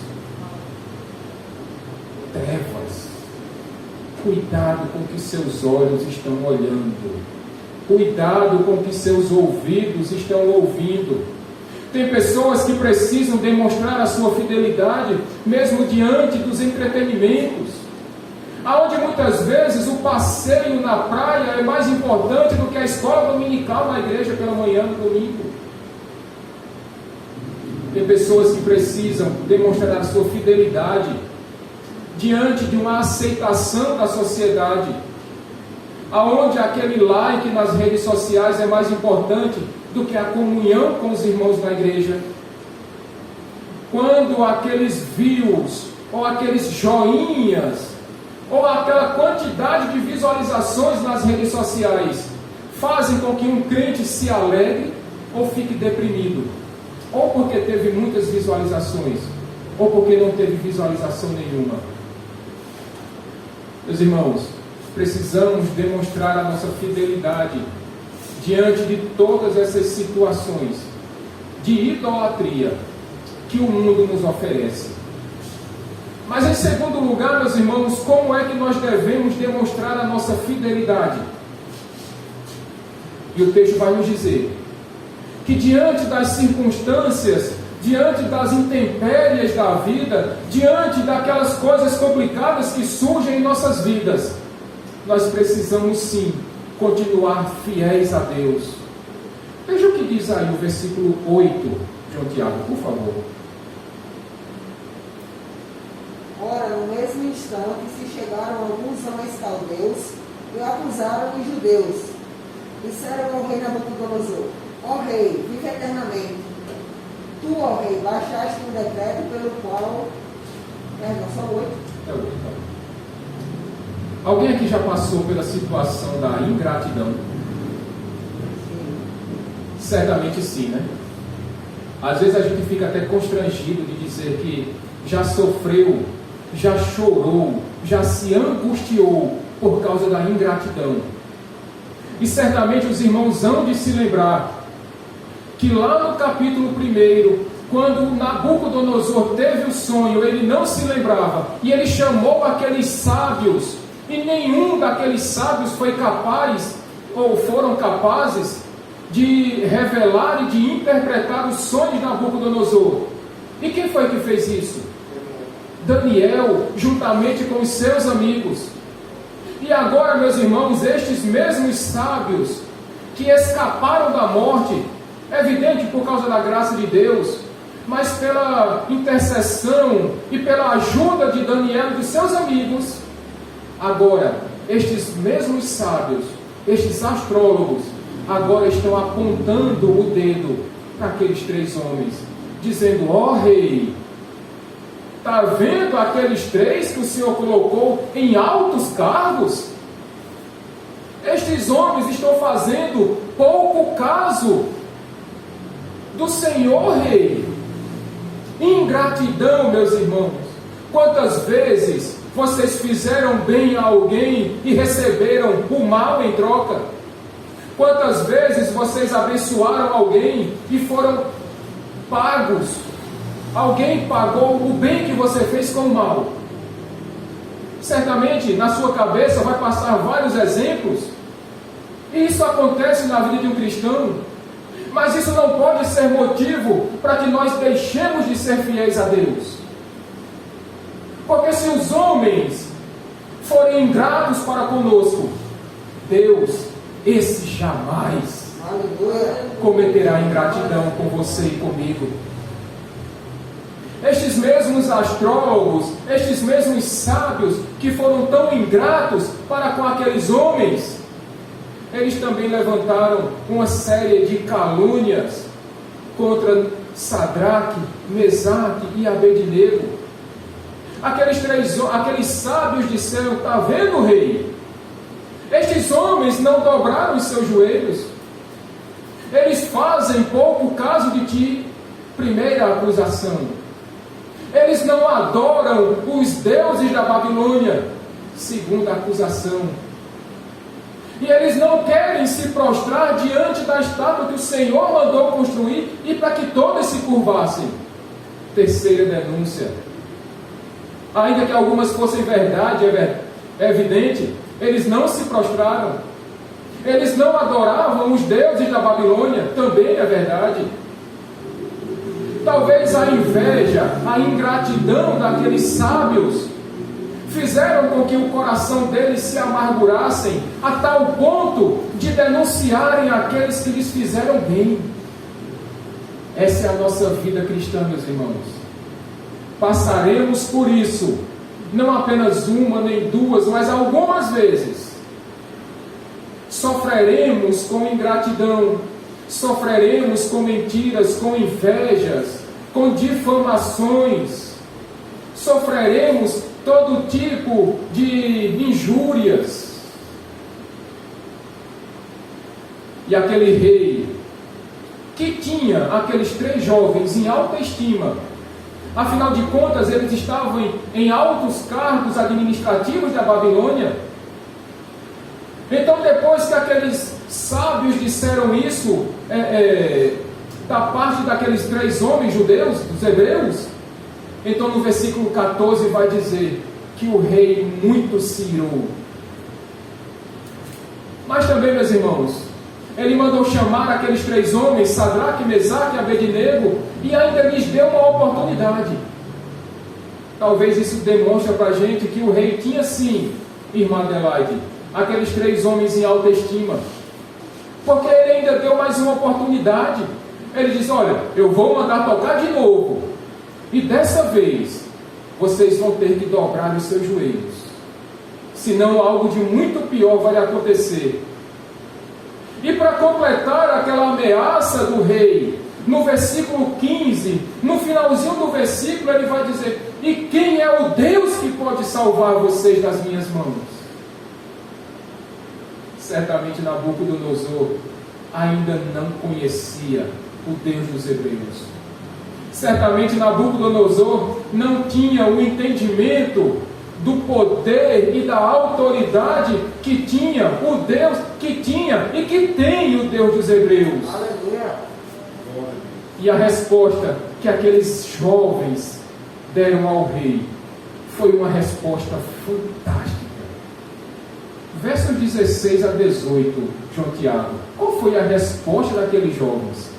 Trevas. Cuidado com o que seus olhos estão olhando. Cuidado com o que seus ouvidos estão ouvindo. Tem pessoas que precisam demonstrar a sua fidelidade mesmo diante dos entretenimentos, aonde muitas vezes o passeio na praia é mais importante do que a escola dominical na igreja pela manhã no domingo. Tem pessoas que precisam demonstrar a sua fidelidade diante de uma aceitação da sociedade, aonde aquele like nas redes sociais é mais importante do que a comunhão com os irmãos na igreja. Quando aqueles views, ou aqueles joinhas, ou aquela quantidade de visualizações nas redes sociais fazem com que um crente se alegre ou fique deprimido, ou porque teve muitas visualizações, ou porque não teve visualização nenhuma. Meus irmãos, precisamos demonstrar a nossa fidelidade diante de todas essas situações de idolatria, que o mundo nos oferece. Mas em segundo lugar, meus irmãos, como é que nós devemos demonstrar a nossa fidelidade? E o texto vai nos dizer que diante das circunstâncias, diante das intempéries da vida, diante daquelas coisas complicadas que surgem em nossas vidas, nós precisamos sim continuar fiéis a Deus. Veja o que diz aí o versículo 8, João Tiago, por favor. Ora, no mesmo instante se chegaram alguns homens caldeus e o acusaram os judeus. Disseram ao rei Nabucodonosor: ó rei, vive eternamente. Tu, ó rei, baixaste um decreto pelo qual... só 8. É 8. Alguém aqui já passou pela situação da ingratidão? Sim. Certamente sim, né? Às vezes a gente fica até constrangido de dizer que já sofreu, já chorou, já se angustiou por causa da ingratidão. E certamente os irmãos hão de se lembrar que lá no capítulo 1, quando Nabucodonosor teve o sonho, ele não se lembrava, e ele chamou aqueles sábios, e nenhum daqueles sábios foi capaz, ou foram capazes, de revelar e de interpretar os sonhos de Nabucodonosor. E quem foi que fez isso? Daniel, juntamente com os seus amigos. E agora, meus irmãos, estes mesmos sábios que escaparam da morte, evidente por causa da graça de Deus, mas pela intercessão e pela ajuda de Daniel e de seus amigos, agora, estes mesmos sábios, estes astrólogos, agora estão apontando o dedo para aqueles 3 homens, dizendo: ó rei, está vendo aqueles 3 que o Senhor colocou em altos cargos? Estes homens estão fazendo pouco caso do Senhor rei. Ingratidão, meus irmãos. Quantas vezes vocês fizeram bem a alguém e receberam o mal em troca? Quantas vezes vocês abençoaram alguém e foram pagos? Alguém pagou o bem que você fez com o mal. Certamente na sua cabeça vai passar vários exemplos. E isso acontece na vida de um cristão. Mas isso não pode ser motivo para que nós deixemos de ser fiéis a Deus. Porque se os homens forem ingratos para conosco, Deus, esse jamais cometerá ingratidão com você e comigo. Estes mesmos astrólogos, estes mesmos sábios que foram tão ingratos para com aqueles homens, eles também levantaram uma série de calúnias contra Sadraque, Mesaque e Abednego. Aqueles sábios disseram: está vendo, rei? Estes homens não dobraram os seus joelhos. Eles fazem pouco caso de ti. Primeira acusação. Eles não adoram os deuses da Babilônia. Segunda acusação. E eles não querem se prostrar diante da estátua que o Senhor mandou construir e para que todos se curvassem. Terceira denúncia. Ainda que algumas fossem verdade, é evidente, eles não se prostraram. Eles não adoravam os deuses da Babilônia, também é verdade. Talvez a inveja, a ingratidão daqueles sábios fizeram com que o coração deles se amargurassem a tal ponto de denunciarem aqueles que lhes fizeram bem. Essa é a nossa vida cristã, meus irmãos. Passaremos por isso, não apenas uma nem duas, mas algumas vezes. Sofreremos com ingratidão, sofreremos com mentiras, com invejas, com difamações, sofreremos todo tipo de injúrias. E aquele rei que tinha aqueles 3 jovens em alta estima, afinal de contas eles estavam em altos cargos administrativos da Babilônia. Então, depois que aqueles sábios disseram isso, da parte daqueles 3 homens judeus, dos hebreus? Então no versículo 14 vai dizer que o rei muito se irou. Mas também, meus irmãos, ele mandou chamar aqueles 3 homens, Sadraque, Mesaque e Abednego, e ainda lhes deu uma oportunidade. Talvez isso demonstre para a gente que o rei tinha sim, irmã Adelaide, aqueles 3 homens em alta estima. Porque ele ainda deu mais uma oportunidade. Ele diz: olha, eu vou mandar tocar de novo. E dessa vez, vocês vão ter que dobrar os seus joelhos. Senão algo de muito pior vai acontecer. E para completar aquela ameaça do rei, no versículo 15, no finalzinho do versículo, ele vai dizer: e quem é o Deus que pode salvar vocês das minhas mãos? Certamente Nabucodonosor ainda não conhecia o Deus dos hebreus. Certamente Nabucodonosor não tinha o entendimento do poder e da autoridade que tinha o Deus que tinha e que tem o Deus dos hebreus. Aleluia. E a resposta que aqueles jovens deram ao rei foi uma resposta fantástica. Versos 16 a 18, João Tiago. Qual foi a resposta daqueles jovens?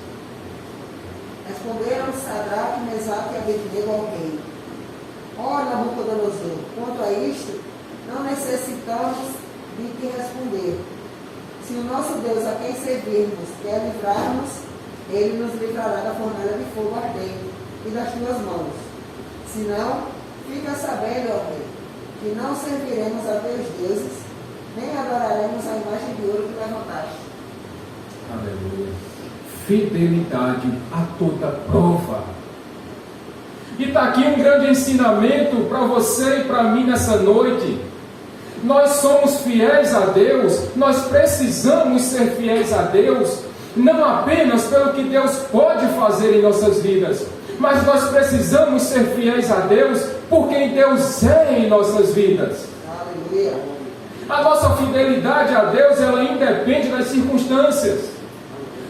Responderam Sadraque, Mesaque e Abednego ao rei: ó Nabucodonosor, quanto a isto, não necessitamos de te responder. Se o nosso Deus a quem servirmos quer livrar-nos, ele nos livrará da fornalha de fogo ardente e das tuas mãos. Se não, fica sabendo, ó rei, que não serviremos a teus deuses, nem adoraremos a imagem de ouro que levantaste. Aleluia. Fidelidade a toda prova. E está aqui um grande ensinamento para você e para mim nessa noite. Nós somos fiéis a Deus, nós precisamos ser fiéis a Deus, não apenas pelo que Deus pode fazer em nossas vidas, mas nós precisamos ser fiéis a Deus por quem Deus é em nossas vidas. Aleluia. A nossa fidelidade a Deus, ela independe das circunstâncias.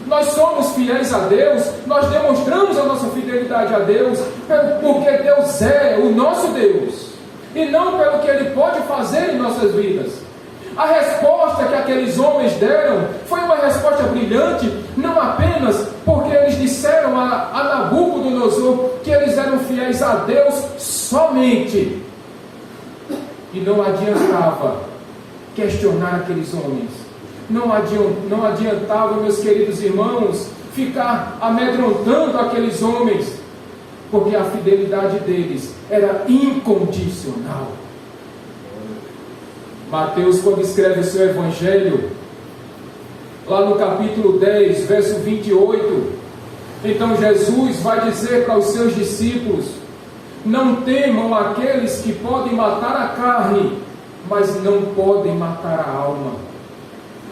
Nós somos fiéis a Deus, nós demonstramos a nossa fidelidade a Deus porque Deus é o nosso Deus e não pelo que Ele pode fazer em nossas vidas. A resposta que aqueles homens deram foi uma resposta brilhante, não apenas porque eles disseram a Nabucodonosor que eles eram fiéis a Deus somente, e não adiantava questionar aqueles homens. Não adiantava, meus queridos irmãos, ficar amedrontando aqueles homens, porque a fidelidade deles era incondicional. Mateus, quando escreve o seu evangelho, lá no capítulo 10, verso 28, então Jesus vai dizer para os seus discípulos: não temam aqueles que podem matar a carne, mas não podem matar a alma.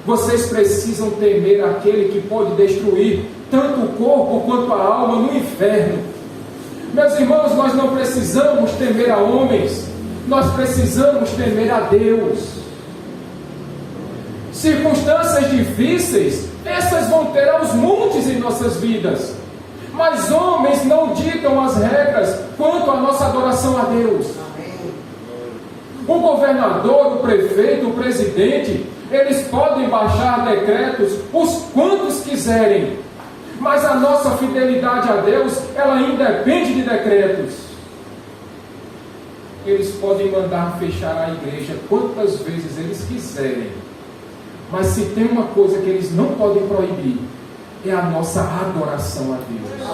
Vocês precisam temer aquele que pode destruir tanto o corpo quanto a alma no inferno. Meus irmãos, nós não precisamos temer a homens, nós precisamos temer a Deus. Circunstâncias difíceis, essas vão ter aos montes em nossas vidas, mas homens não ditam as regras quanto à nossa adoração a Deus. O governador, o prefeito, o presidente, eles podem baixar decretos os quantos quiserem, mas a nossa fidelidade a Deus, ela independe de decretos. Eles podem mandar fechar a igreja quantas vezes eles quiserem, mas se tem uma coisa que eles não podem proibir, é a nossa adoração a Deus.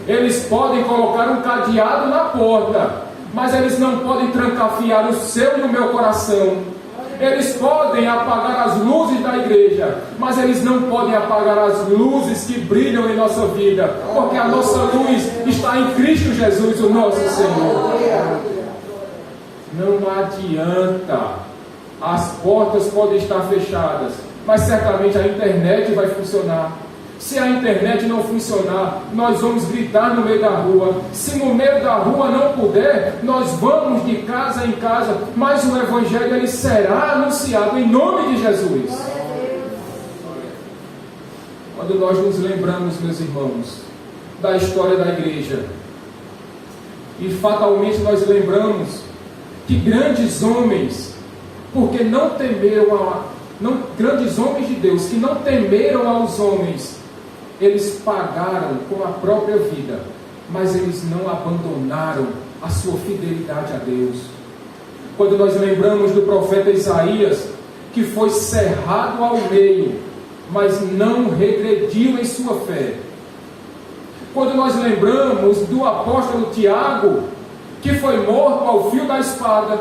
Eles podem colocar um cadeado na porta, mas eles não podem trancafiar o seu e o meu coração. Eles podem apagar as luzes da igreja, mas eles não podem apagar as luzes que brilham em nossa vida, porque a nossa luz está em Cristo Jesus, o nosso Senhor. Não adianta, as portas podem estar fechadas, mas certamente a internet vai funcionar. Se a internet não funcionar, nós vamos gritar no meio da rua. Se no meio da rua não puder, nós vamos de casa em casa, mas o Evangelho ele será anunciado em nome de Jesus. quando nós nos lembramos, meus irmãos, da história da igreja, e fatalmente nós lembramos que grandes homens, porque não temeram grandes homens de Deus, que não temeram aos homens, eles pagaram com a própria vida, mas eles não abandonaram a sua fidelidade a Deus. Quando nós lembramos do profeta Isaías, que foi cerrado ao meio, mas não regrediu em sua fé. Quando nós lembramos do apóstolo Tiago, que foi morto ao fio da espada.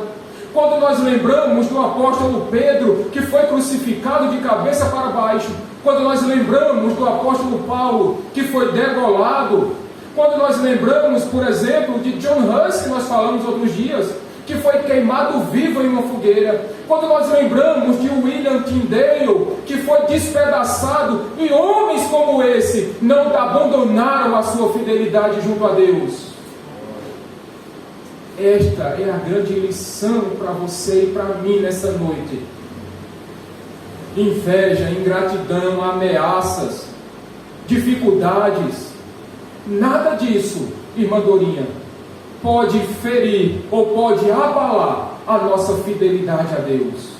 Quando nós lembramos do apóstolo Pedro, que foi crucificado de cabeça para baixo. Quando nós lembramos do apóstolo Paulo, que foi degolado. Quando nós lembramos, por exemplo, de John Huss, que nós falamos outros dias, que foi queimado vivo em uma fogueira. Quando nós lembramos de William Tyndale, que foi despedaçado, e homens como esse não abandonaram a sua fidelidade junto a Deus. Esta é a grande lição para você e para mim nessa noite. Inveja, ingratidão, ameaças, dificuldades, nada disso, irmã Dorinha, pode ferir ou pode abalar a nossa fidelidade a Deus.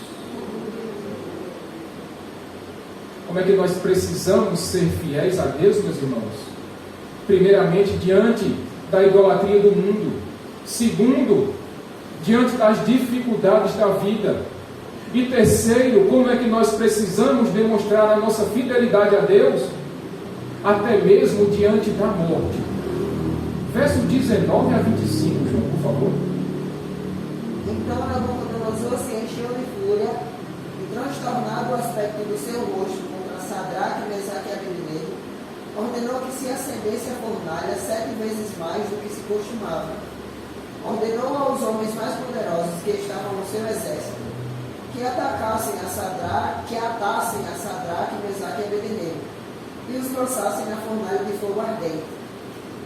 Como é que nós precisamos ser fiéis a Deus, meus irmãos? Primeiramente, diante da idolatria do mundo. Segundo, diante das dificuldades da vida. E terceiro, como é que nós precisamos demonstrar a nossa fidelidade a Deus? Até mesmo diante da morte. Verso 19 a 25, João, por favor. Então Nabucodonosor se encheu de fúria e, transtornado o aspecto do seu rosto contra Sadraque, Mesaque e Abednego, ordenou que se acendesse a fornalha 7 vezes mais do que se costumava. Ordenou aos homens mais poderosos que estavam no seu exército que atassem a Sadraque, Mesaque e Abednego e os lançassem na fornalha de fogo ardente.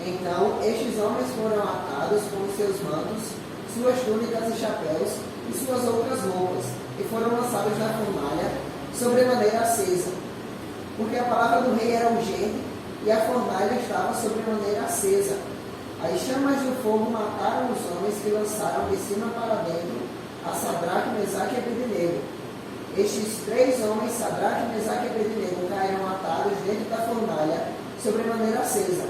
Então estes homens foram atados com os seus mantos, suas túnicas e chapéus e suas outras roupas, e foram lançados na fornalha sobremaneira acesa, porque a palavra do rei era urgente e a fornalha estava sobremaneira acesa. As chamas do fogo mataram os homens que lançaram de cima para dentro a Sadraque, Mesaque e Abednego. Estes 3 homens, Sadraque, Mesaque e Abednego, caíram atados dentro da fornalha sobremaneira acesa.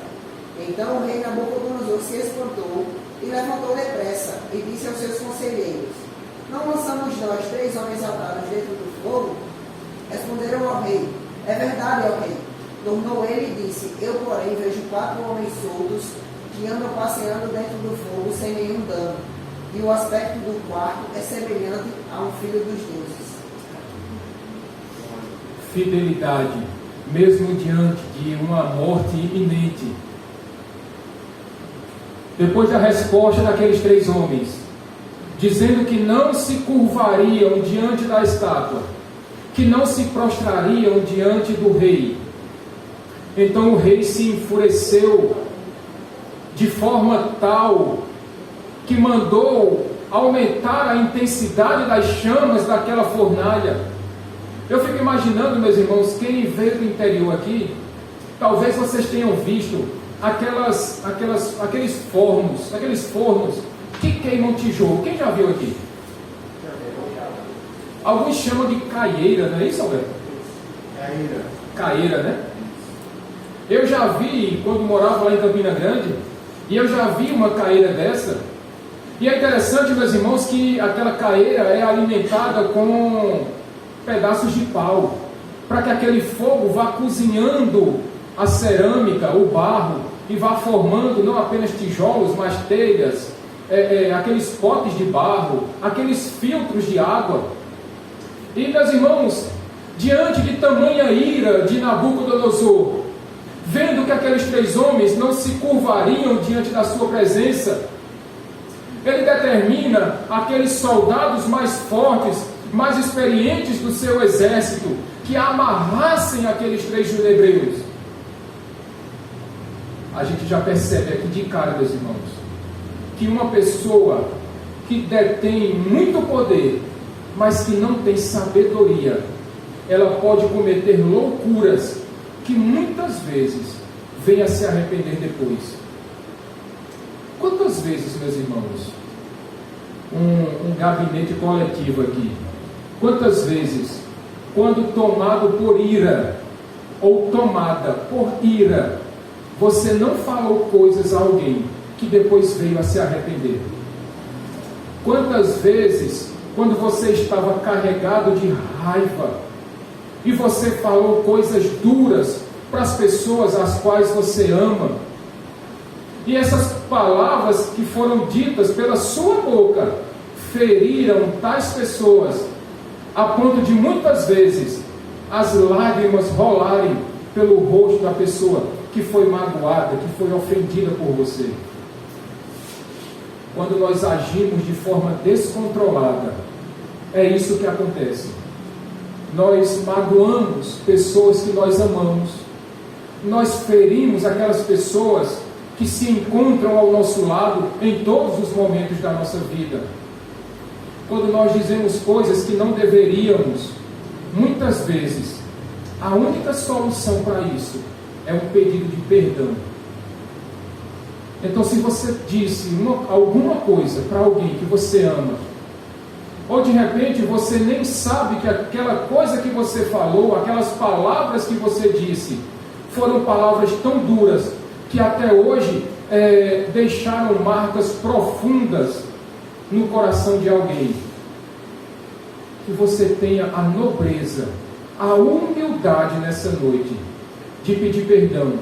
Então o rei Nabucodonosor se espantou e levantou depressa e disse aos seus conselheiros: Não lançamos nós 3 homens atados dentro do fogo? Responderam ao rei: É verdade, ó rei. Tornou ele e disse: Eu, porém, vejo 4 homens soltos que andam passeando dentro do fogo sem nenhum dano, e o aspecto do quarto é semelhante a um filho dos deuses. Fidelidade, mesmo diante de uma morte iminente. Depois da resposta daqueles 3 homens, dizendo que não se curvariam diante da estátua, que não se prostrariam diante do rei, então o rei se enfureceu de forma tal que mandou aumentar a intensidade das chamas daquela fornalha. Eu fico imaginando, meus irmãos, quem veio do interior aqui, talvez vocês tenham visto aqueles fornos que queimam tijolo. Quem já viu aqui? Alguns chamam de caieira, não é isso, Alberto? Caieira, né? Eu já vi, quando morava lá em Campina Grande, e eu já vi uma caeira dessa. E é interessante, meus irmãos, que aquela caeira é alimentada com pedaços de pau, para que aquele fogo vá cozinhando a cerâmica, o barro, e vá formando não apenas tijolos, mas telhas, aqueles potes de barro, aqueles filtros de água. E, meus irmãos, diante de tamanha ira de Nabucodonosor, vendo que aqueles 3 homens não se curvariam diante da sua presença, ele determina aqueles soldados mais fortes, mais experientes do seu exército, que amarrassem aqueles 3 judeus. A gente já percebe aqui de cara, meus irmãos, que uma pessoa que detém muito poder, mas que não tem sabedoria, ela pode cometer loucuras que muitas vezes vem a se arrepender depois. Quantas vezes, meus irmãos, um gabinete coletivo aqui, quantas vezes, quando tomado por ira, ou tomada por ira, você não falou coisas a alguém que depois veio a se arrepender? Quantas vezes, quando você estava carregado de raiva, e você falou coisas duras para as pessoas às quais você ama, e essas palavras que foram ditas pela sua boca feriram tais pessoas, a ponto de muitas vezes as lágrimas rolarem pelo rosto da pessoa que foi magoada, que foi ofendida por você. Quando nós agimos de forma descontrolada, é isso que acontece. Nós magoamos pessoas que nós amamos, nós ferimos aquelas pessoas que se encontram ao nosso lado em todos os momentos da nossa vida. Quando nós dizemos coisas que não deveríamos, muitas vezes, a única solução para isso é um pedido de perdão. Então, se você disse alguma coisa para alguém que você ama, ou de repente você nem sabe que aquela coisa que você falou, aquelas palavras que você disse, foram palavras tão duras, que até hoje deixaram marcas profundas no coração de alguém, que você tenha a nobreza, a humildade nessa noite, de pedir perdão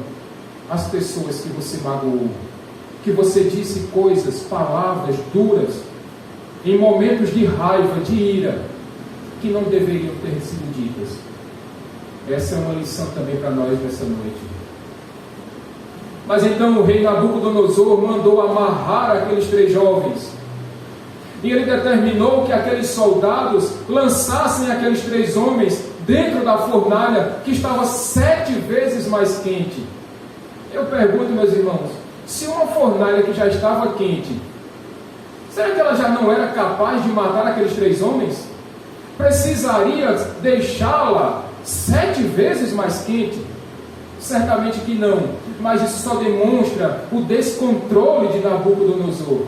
às pessoas que você magoou, que você disse coisas, palavras duras, em momentos de raiva, de ira, que não deveriam ter sido ditas. Essa é uma lição também para nós nessa noite. Mas então o rei Nabucodonosor mandou amarrar aqueles 3 jovens, e ele determinou que aqueles soldados lançassem aqueles 3 homens dentro da fornalha, que estava 7 vezes mais quente. Eu pergunto, meus irmãos, se uma fornalha que já estava quente, será que ela já não era capaz de matar aqueles 3 homens? Precisaria deixá-la 7 vezes mais quente? Certamente que não, mas isso só demonstra o descontrole de Nabucodonosor.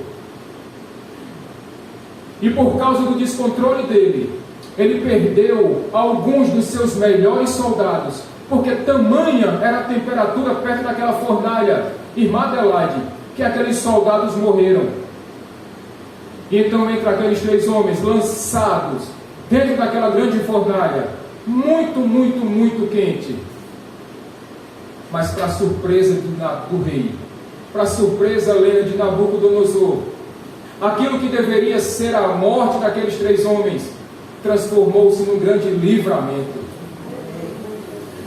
E por causa do descontrole dele, ele perdeu alguns dos seus melhores soldados, porque tamanha era a temperatura perto daquela fornalha, irmã Adelaide, que aqueles soldados morreram. E então, entre aqueles 3 homens lançados dentro daquela grande fornalha, muito, muito, muito quente, mas para surpresa do rei, para surpresa alheia de Nabucodonosor, aquilo que deveria ser a morte daqueles 3 homens transformou-se num grande livramento.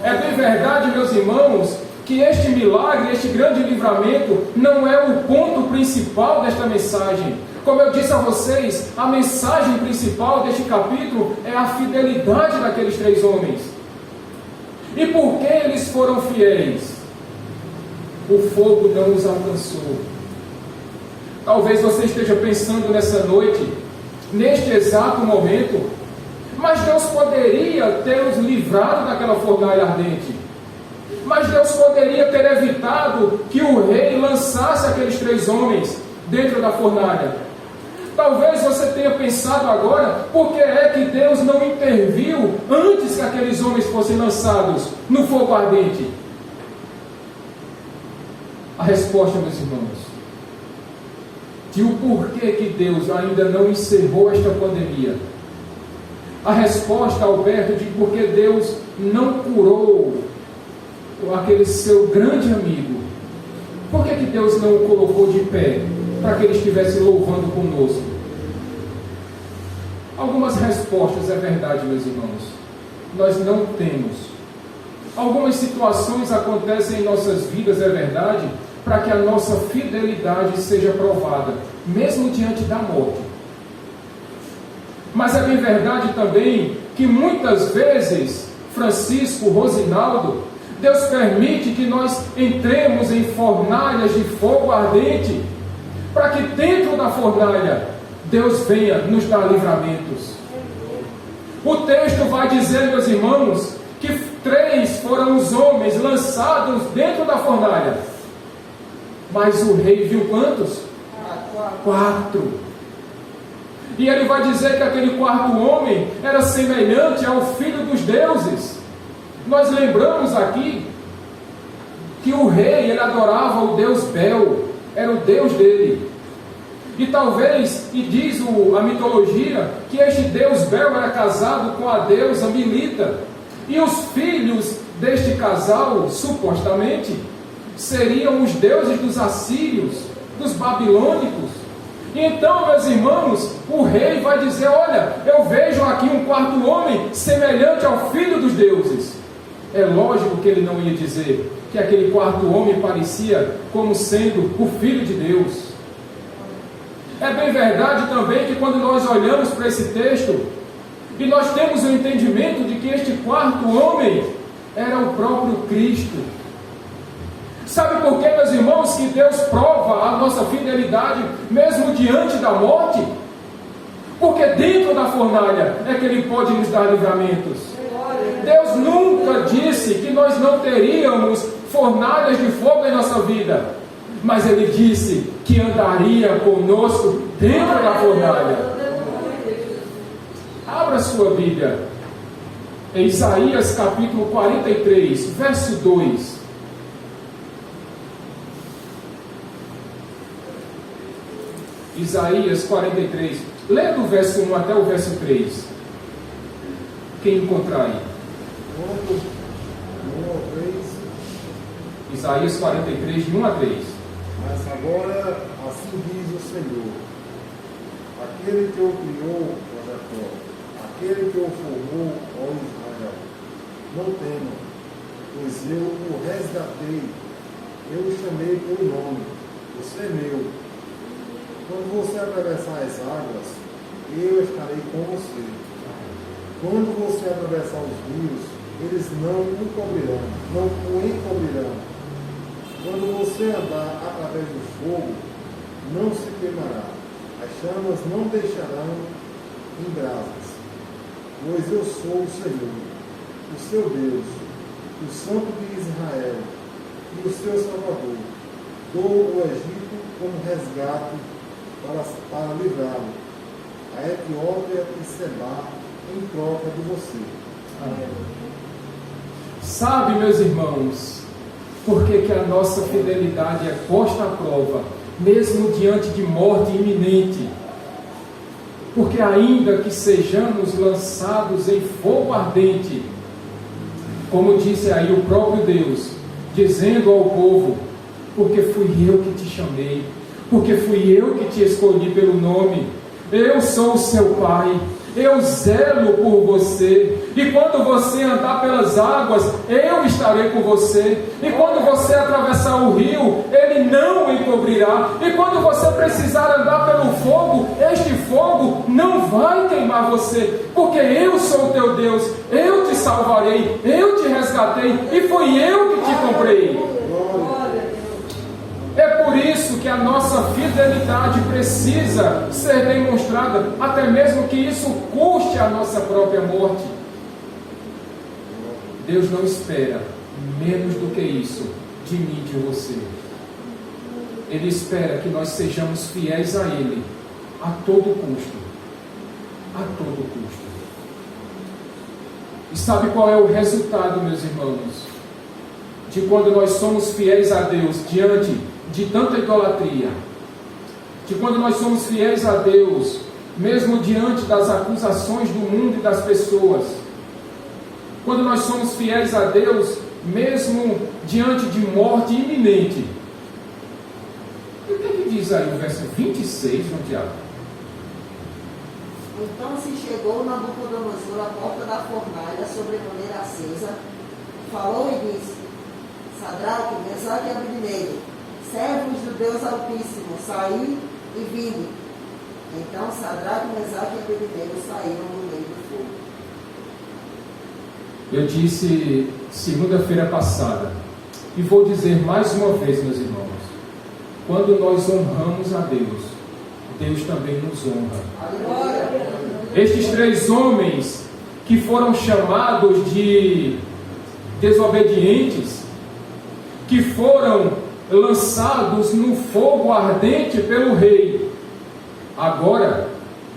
É bem verdade, meus irmãos, que este milagre, este grande livramento, não é o ponto principal desta mensagem. Como eu disse a vocês, a mensagem principal deste capítulo é a fidelidade daqueles 3 homens. E por que eles foram fiéis? O fogo não os alcançou. Talvez você esteja pensando nessa noite, neste exato momento, mas Deus poderia ter os livrado daquela fornalha ardente. Mas Deus poderia ter evitado que o rei lançasse aqueles 3 homens dentro da fornalha. Talvez você tenha pensado agora, por que é que Deus não interviu antes que aqueles homens fossem lançados no fogo ardente? A resposta, meus irmãos, de o porquê que Deus ainda não encerrou esta pandemia. A resposta, Alberto, de por que Deus não curou aquele seu grande amigo. Por que Deus não o colocou de pé para que ele estivesse louvando conosco? Algumas respostas, é verdade, meus irmãos, nós não temos. Algumas situações acontecem em nossas vidas, é verdade, para que a nossa fidelidade seja provada, mesmo diante da morte. Mas é bem verdade também que muitas vezes, Francisco, Rosinaldo, Deus permite que nós entremos em fornalhas de fogo ardente, para que dentro da fornalha Deus venha nos dar livramentos. O texto vai dizer, meus irmãos, que 3 foram os homens lançados dentro da fornalha. Mas o rei viu quantos? 4. E ele vai dizer que aquele quarto homem era semelhante ao filho dos deuses. Nós lembramos aqui que o rei, ele adorava o deus Bel, era o deus dele. E talvez, e diz a mitologia, que este deus Bel era casado com a deusa Milita. E os filhos deste casal, supostamente, seriam os deuses dos assírios, dos babilônicos. E então, meus irmãos, o rei vai dizer: olha, eu vejo aqui um quarto homem semelhante ao filho dos deuses. É lógico que ele não ia dizer que aquele quarto homem parecia como sendo o filho de Deus. É bem verdade também que quando nós olhamos para esse texto e nós temos o entendimento de que este quarto homem era o próprio Cristo. Sabe por que, meus irmãos, que Deus prova a nossa fidelidade mesmo diante da morte? Porque dentro da fornalha é que Ele pode nos dar livramentos. Deus nunca disse que nós não teríamos fornalhas de fogo em nossa vida, mas Ele disse que andaria conosco dentro da fornalha. Abra sua Bíblia em Isaías capítulo 43, verso 2. Isaías 43. Lê do verso 1 até o verso 3. Quem encontrar aí? Isaías 43, de 1 a 3. Mas agora, assim diz o Senhor: aquele que o criou, ó Jacó, aquele que o formou, ó Israel, não tema, pois eu o resgatei, eu o chamei pelo nome, você é meu. Quando você atravessar as águas, eu estarei com você. Quando você atravessar os rios, eles não o encobrirão. Quando você andar através do fogo, não se queimará. As chamas não deixarão em brasas. Pois eu sou o Senhor, o seu Deus, o Santo de Israel e o seu Salvador. Dou o Egito como resgate para livrá-lo, a Etiópia e Sebá em troca de você. Amém. Sabe, meus irmãos, por que a nossa fidelidade é posta à prova, mesmo diante de morte iminente? Porque ainda que sejamos lançados em fogo ardente, como disse aí o próprio Deus, dizendo ao povo: porque fui eu que te chamei, porque fui eu que te escolhi pelo nome, eu sou o seu Pai, eu zelo por você, e quando você andar pelas águas, eu estarei com você, e quando você atravessar o rio, ele não o encobrirá, e quando você precisar andar pelo fogo, este fogo não vai queimar você, porque eu sou o teu Deus, eu te salvarei, eu te resgatei, e foi eu que te comprei. É por isso que a nossa fidelidade precisa ser demonstrada, até mesmo que isso custe a nossa própria morte. Deus não espera menos do que isso de mim e de você. Ele espera que nós sejamos fiéis a Ele a todo custo. A todo custo. E sabe qual é o resultado, meus irmãos, de quando nós somos fiéis a Deus diante de tanta idolatria, de quando nós somos fiéis a Deus, mesmo diante das acusações do mundo e das pessoas, quando nós somos fiéis a Deus, mesmo diante de morte iminente? E o que diz aí o verso 26, João Tiago? Então se chegou Nabucodonosor à porta da fornalha, sobremaneira acesa, falou e disse: Sadraque, Mesaque e Abednego, servos do Deus Altíssimo, saí e vinde. Então Sadraque, Mesaque e Abednego saíram no meio do fogo. Eu disse segunda-feira passada, e vou dizer mais uma vez, meus irmãos: quando nós honramos a Deus, Deus também nos honra. Estes 3 homens que foram chamados de desobedientes, que foram lançados no fogo ardente pelo rei. Agora,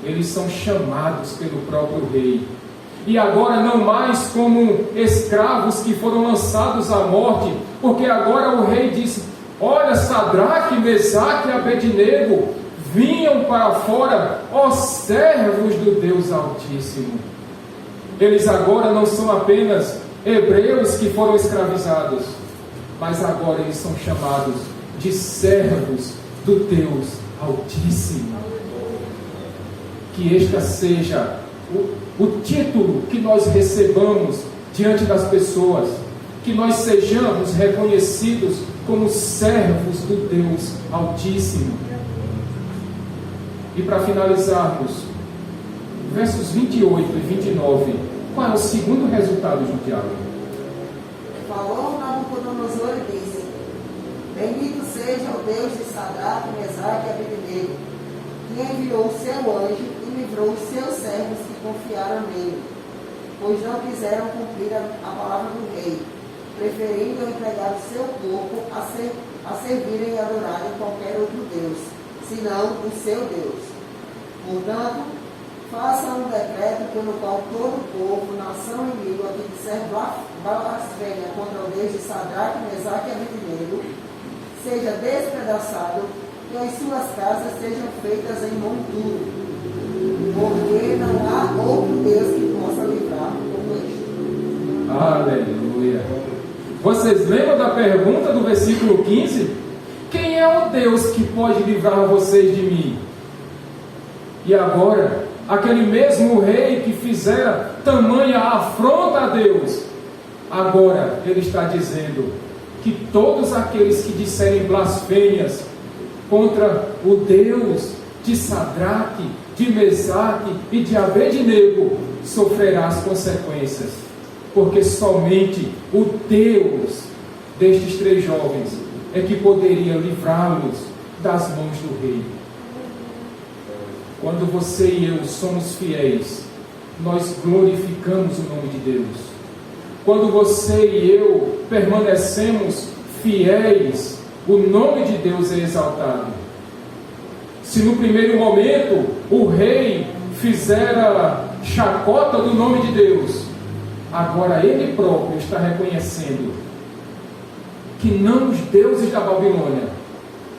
eles são chamados pelo próprio rei. E agora não mais como escravos que foram lançados à morte, porque agora o rei disse: olha, Sadraque, Mesaque e Abednego, vinham para fora, ó servos do Deus Altíssimo. Eles agora não são apenas hebreus que foram escravizados, mas agora eles são chamados de servos do Deus Altíssimo. Que este seja o título que nós recebamos diante das pessoas, que nós sejamos reconhecidos como servos do Deus Altíssimo. E para finalizarmos, versos 28 e 29, qual é o segundo resultado do diálogo? Falou Nabucodonosor e disse: bendito seja o Deus de Sadraque, Mesaque e Abednego, que enviou o seu anjo e livrou os seus servos que confiaram nele, pois não quiseram cumprir a palavra do rei, preferindo entregar o seu corpo a servirem e adorarem qualquer outro Deus, senão o seu Deus. Portanto, faça um decreto pelo qual todo povo, nação e língua que disser blasfêmia contra o Deus de Sadraque, Mesaque e Abednego seja despedaçado e as suas casas sejam feitas em monturo, porque não há outro Deus que possa livrar como este. Aleluia! Vocês lembram da pergunta do versículo 15? Quem é o Deus que pode livrar vocês de mim? E agora, aquele mesmo rei que fizera tamanha afronta a Deus, agora ele está dizendo que todos aqueles que disserem blasfêmias contra o Deus de Sadraque, de Mesaque e de Abednego sofrerá as consequências, porque somente o Deus destes três jovens é que poderia livrá-los das mãos do rei. Quando você e eu somos fiéis, nós glorificamos o nome de Deus. Quando você e eu permanecemos fiéis, o nome de Deus é exaltado. Se no primeiro momento o rei fizera chacota do nome de Deus, agora ele próprio está reconhecendo que não os deuses da Babilônia,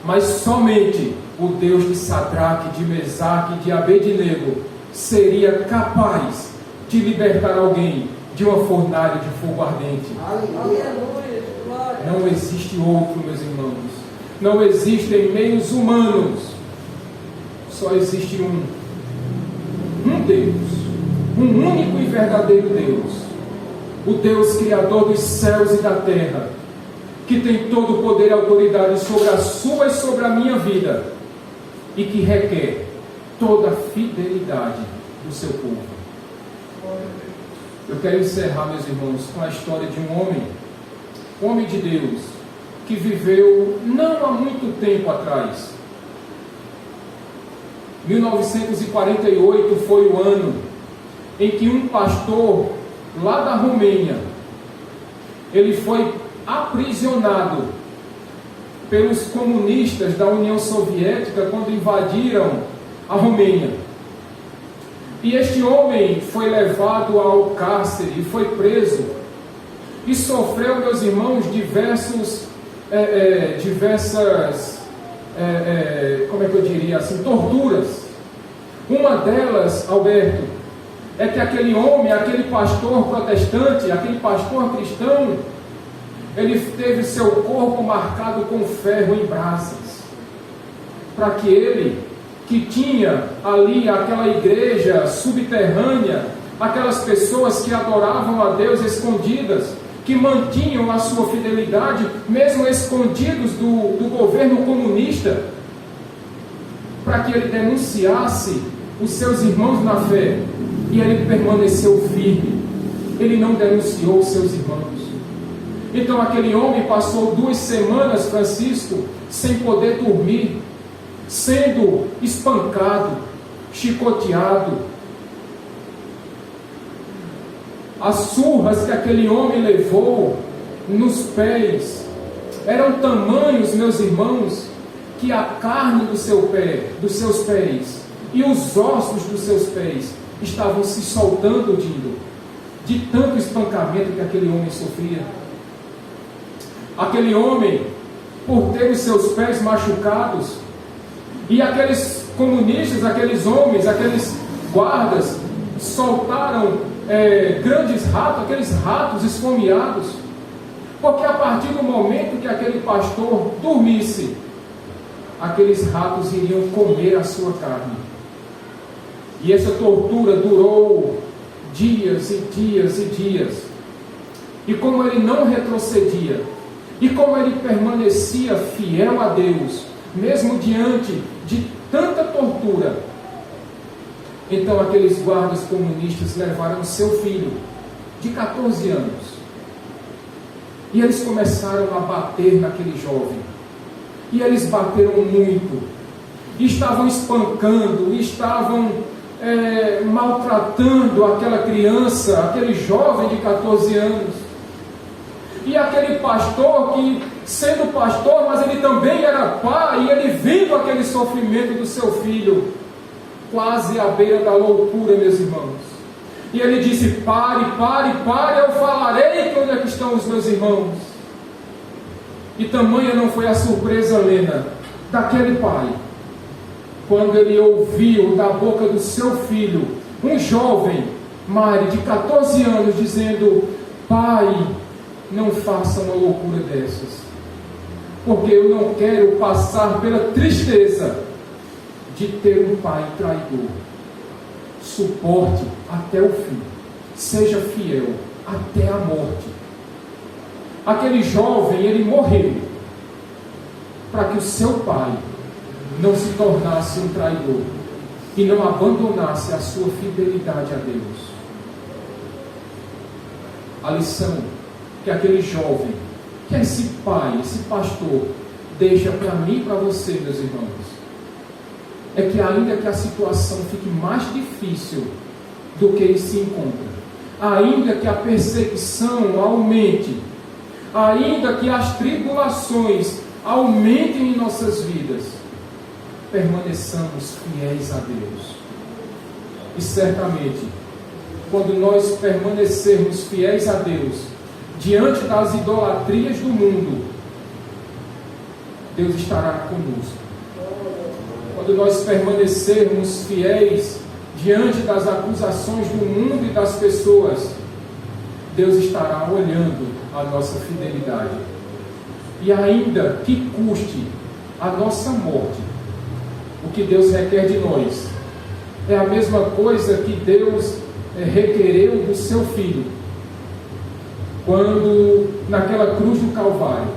mas somente o Deus de Sadraque, de Mesaque e de Abednego seria capaz de libertar alguém de uma fornalha de fogo ardente. Aleluia. Não existe outro, meus irmãos. Não existem meios humanos. Só existe um Deus, um único e verdadeiro Deus, o Deus Criador dos céus e da terra, que tem todo o poder e autoridade sobre a sua e sobre a minha vida, e que requer toda a fidelidade do seu povo. Eu quero encerrar, meus irmãos, com a história de um homem de Deus, que viveu não há muito tempo atrás. 1948 foi o ano em que um pastor lá da Romênia, ele foi aprisionado pelos comunistas da União Soviética quando invadiram a Romênia. E este homem foi levado ao cárcere e foi preso e sofreu, meus irmãos, diversas torturas. Uma delas, Alberto, é que aquele homem, aquele pastor protestante, aquele pastor cristão, ele teve seu corpo marcado com ferro em brasas, para que ele, que tinha ali aquela igreja subterrânea, aquelas pessoas que adoravam a Deus escondidas, que mantinham a sua fidelidade, mesmo escondidos do governo comunista, para que ele denunciasse os seus irmãos na fé, e ele permaneceu firme, ele não denunciou os seus irmãos. Então aquele homem passou 2 semanas, Francisco, sem poder dormir, sendo espancado, chicoteado. as surras que aquele homem levou nos pés eram tamanhos, meus irmãos, que a carne do seu pé, dos seus pés e os ossos dos seus pés estavam se soltando, de tanto espancamento que aquele homem sofria. Aquele homem, por ter os seus pés machucados, e aqueles comunistas, aqueles homens, aqueles guardas, soltaram grandes ratos, aqueles ratos esfomeados, porque a partir do momento que aquele pastor dormisse, aqueles ratos iriam comer a sua carne. E essa tortura durou dias e dias e dias. E como ele não retrocedia, e como ele permanecia fiel a Deus, mesmo diante de tanta tortura, então aqueles guardas comunistas levaram seu filho, de 14 anos, e eles começaram a bater naquele jovem. E eles bateram muito, e estavam espancando, e estavam maltratando aquela criança, aquele jovem de 14 anos. E aquele pastor, que sendo pastor, mas ele também era pai, e ele vendo aquele sofrimento do seu filho, quase à beira da loucura, meus irmãos. E ele disse: pare, eu falarei que onde é que estão os meus irmãos. E tamanha não foi a surpresa, Lena, daquele pai, quando ele ouviu da boca do seu filho, um jovem, Mari, de 14 anos, dizendo: pai, não faça uma loucura dessas, porque eu não quero passar pela tristeza de ter um pai traidor. Suporte até o fim, seja fiel até a morte. Aquele jovem, ele morreu para que o seu pai não se tornasse um traidor e não abandonasse a sua fidelidade a Deus. A lição que aquele jovem, que esse pai, esse pastor, deixa para mim e para você, meus irmãos, é que ainda que a situação fique mais difícil do que ele se encontra, ainda que a perseguição aumente, ainda que as tribulações aumentem em nossas vidas, permaneçamos fiéis a Deus. E certamente, quando nós permanecermos fiéis a Deus, diante das idolatrias do mundo, Deus estará conosco. Quando nós permanecermos fiéis diante das acusações do mundo e das pessoas, Deus estará olhando a nossa fidelidade. E ainda que custe a nossa morte, o que Deus requer de nós é a mesma coisa que Deus requereu do seu Filho, quando naquela cruz do Calvário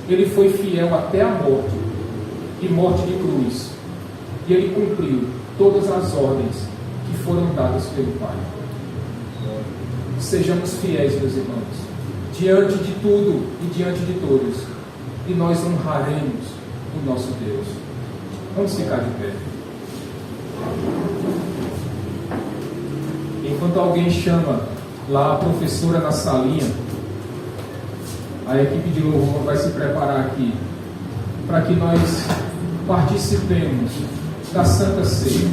ele foi fiel até a morte, e morte de cruz, e ele cumpriu todas as ordens que foram dadas pelo Pai. Sejamos fiéis, meus irmãos, diante de tudo e diante de todos, e nós honraremos o nosso Deus. Vamos ficar de pé. Enquanto alguém chama lá a professora na salinha, a equipe de louvor vai se preparar aqui para que nós participemos da Santa Ceia.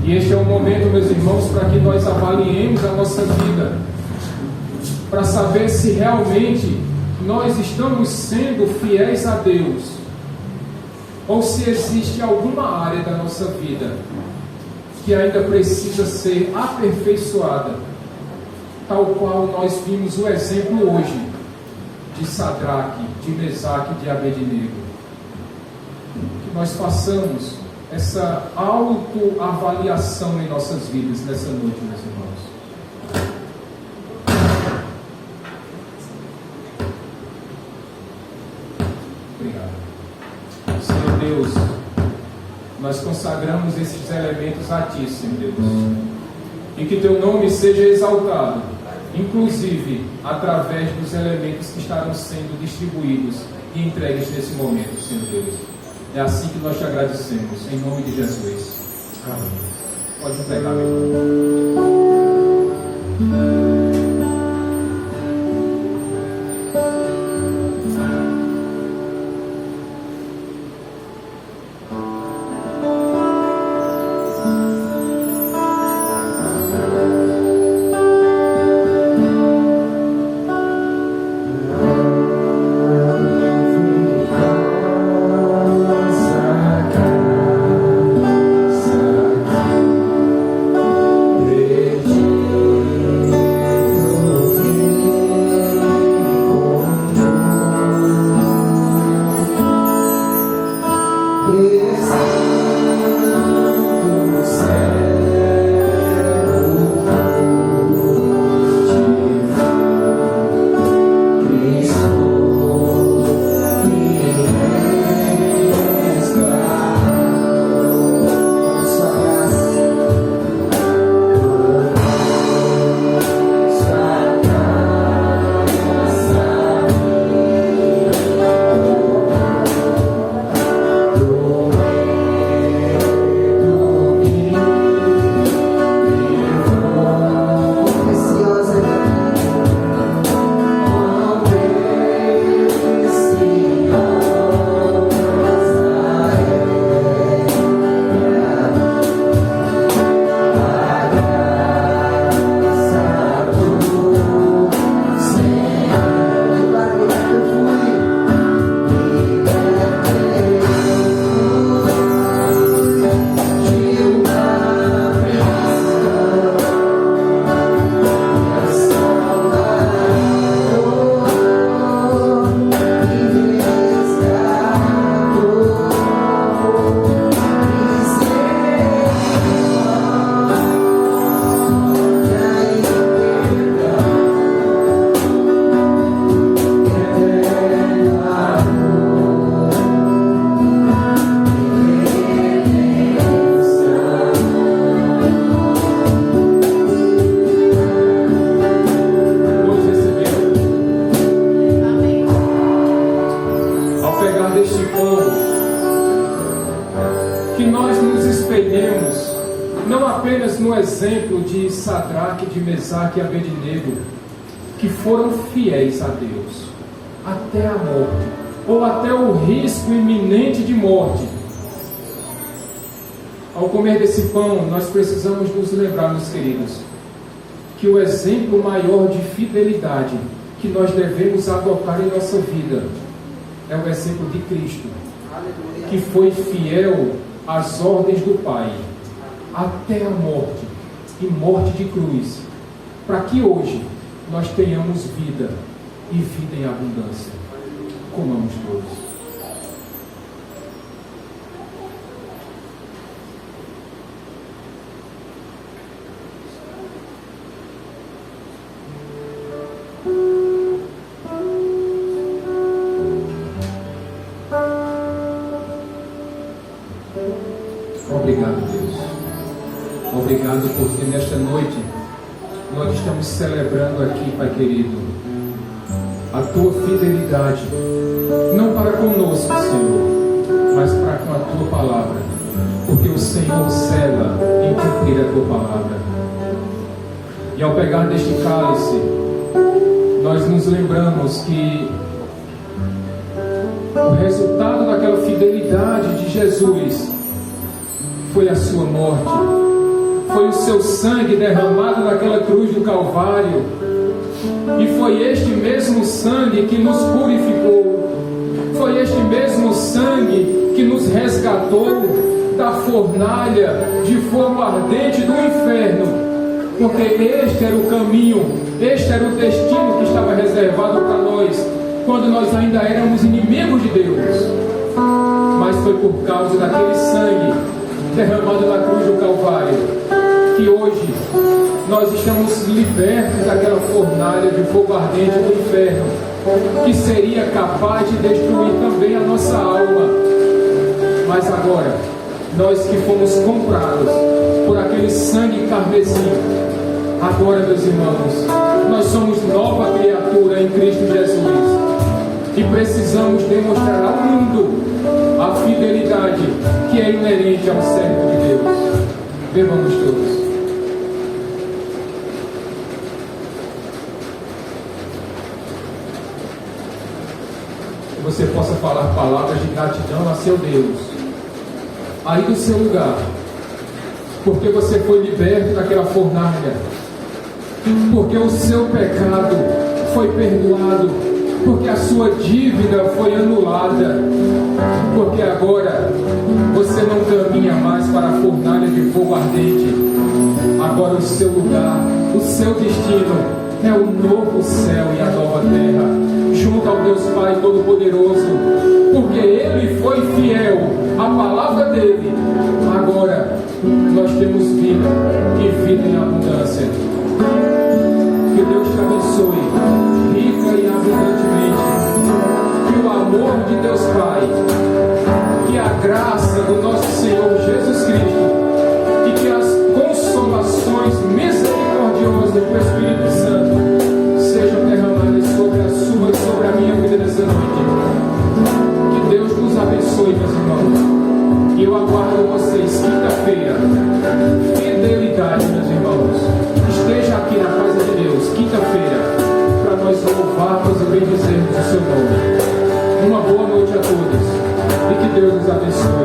E este é o momento, meus irmãos, para que nós avaliemos a nossa vida, para saber se realmente nós estamos sendo fiéis a Deus, ou se existe alguma área da nossa vida que ainda precisa ser aperfeiçoada, tal qual nós vimos o exemplo hoje de Sadraque, de Mesaque e de Abednego. Que nós façamos essa autoavaliação em nossas vidas nessa noite, meus irmãos. Obrigado. Senhor Deus, nós consagramos esses elementos a Ti, Senhor Deus, e que Teu nome seja exaltado, inclusive através dos elementos que estarão sendo distribuídos e entregues nesse momento, Senhor Deus. É assim que nós te agradecemos, em nome de Jesus. Amém. Pode pegar, meu irmão. No exemplo de Sadraque, de Mesaque e Abednego, que foram fiéis a Deus até a morte, ou até o risco iminente de morte. Ao comer desse pão, nós precisamos nos lembrar, meus queridos, que o exemplo maior de fidelidade que nós devemos adotar em nossa vida é o exemplo de Cristo, que foi fiel às ordens do Pai até a morte, e morte de cruz, para que hoje nós tenhamos vida e vida em abundância. Comamos todos. Obrigado, Deus. Obrigado porque nesta noite nós estamos celebrando aqui, Pai querido, a Tua fidelidade, não para conosco, Senhor, mas para com a Tua palavra, porque o Senhor zela em cumprir a Tua palavra. E ao pegar deste cálice, nós nos lembramos que o resultado daquela fidelidade de Jesus foi a sua morte, foi o seu sangue derramado naquela cruz do Calvário, e foi este mesmo sangue que nos purificou, foi este mesmo sangue que nos resgatou da fornalha de fogo ardente do inferno, porque este era o caminho, este era o destino que estava reservado para nós, quando nós ainda éramos inimigos de Deus. Mas foi por causa daquele sangue derramado na cruz do Calvário que hoje nós estamos libertos daquela fornalha de fogo ardente do inferno, que seria capaz de destruir também a nossa alma. Mas agora, nós que fomos comprados por aquele sangue carmesim, agora, meus irmãos, nós somos nova criatura em Cristo Jesus, e precisamos demonstrar ao mundo a fidelidade que é inerente ao servo de Deus. Bebamos todos. que você possa falar palavras de gratidão a seu Deus, aí do seu lugar, porque você foi liberto daquela fornalha, porque o seu pecado foi perdoado, porque a sua dívida foi anulada, porque agora você não caminha mais para a fornalha de fogo ardente. Agora o seu lugar, o seu destino é o novo céu e a nova terra, junto ao Deus Pai Todo-Poderoso, porque Ele foi fiel à palavra dele. Agora nós temos vida e vida em abundância. Que Deus te abençoe rica e abundantemente. Que o amor de Deus Pai, que a graça do nosso Senhor Jesus Cristo e que as consolações misericordiosas do Espírito Santo sejam derramadas sobre a sua e sobre a minha vida nessa noite. Que Deus nos abençoe, meus irmãos. E eu aguardo vocês quinta-feira. Fidelidade, meus irmãos. Esteja aqui na casa de Deus, quinta-feira, para nós louvarmos e bendizermos o seu nome. Uma boa noite a todos e que Deus nos abençoe.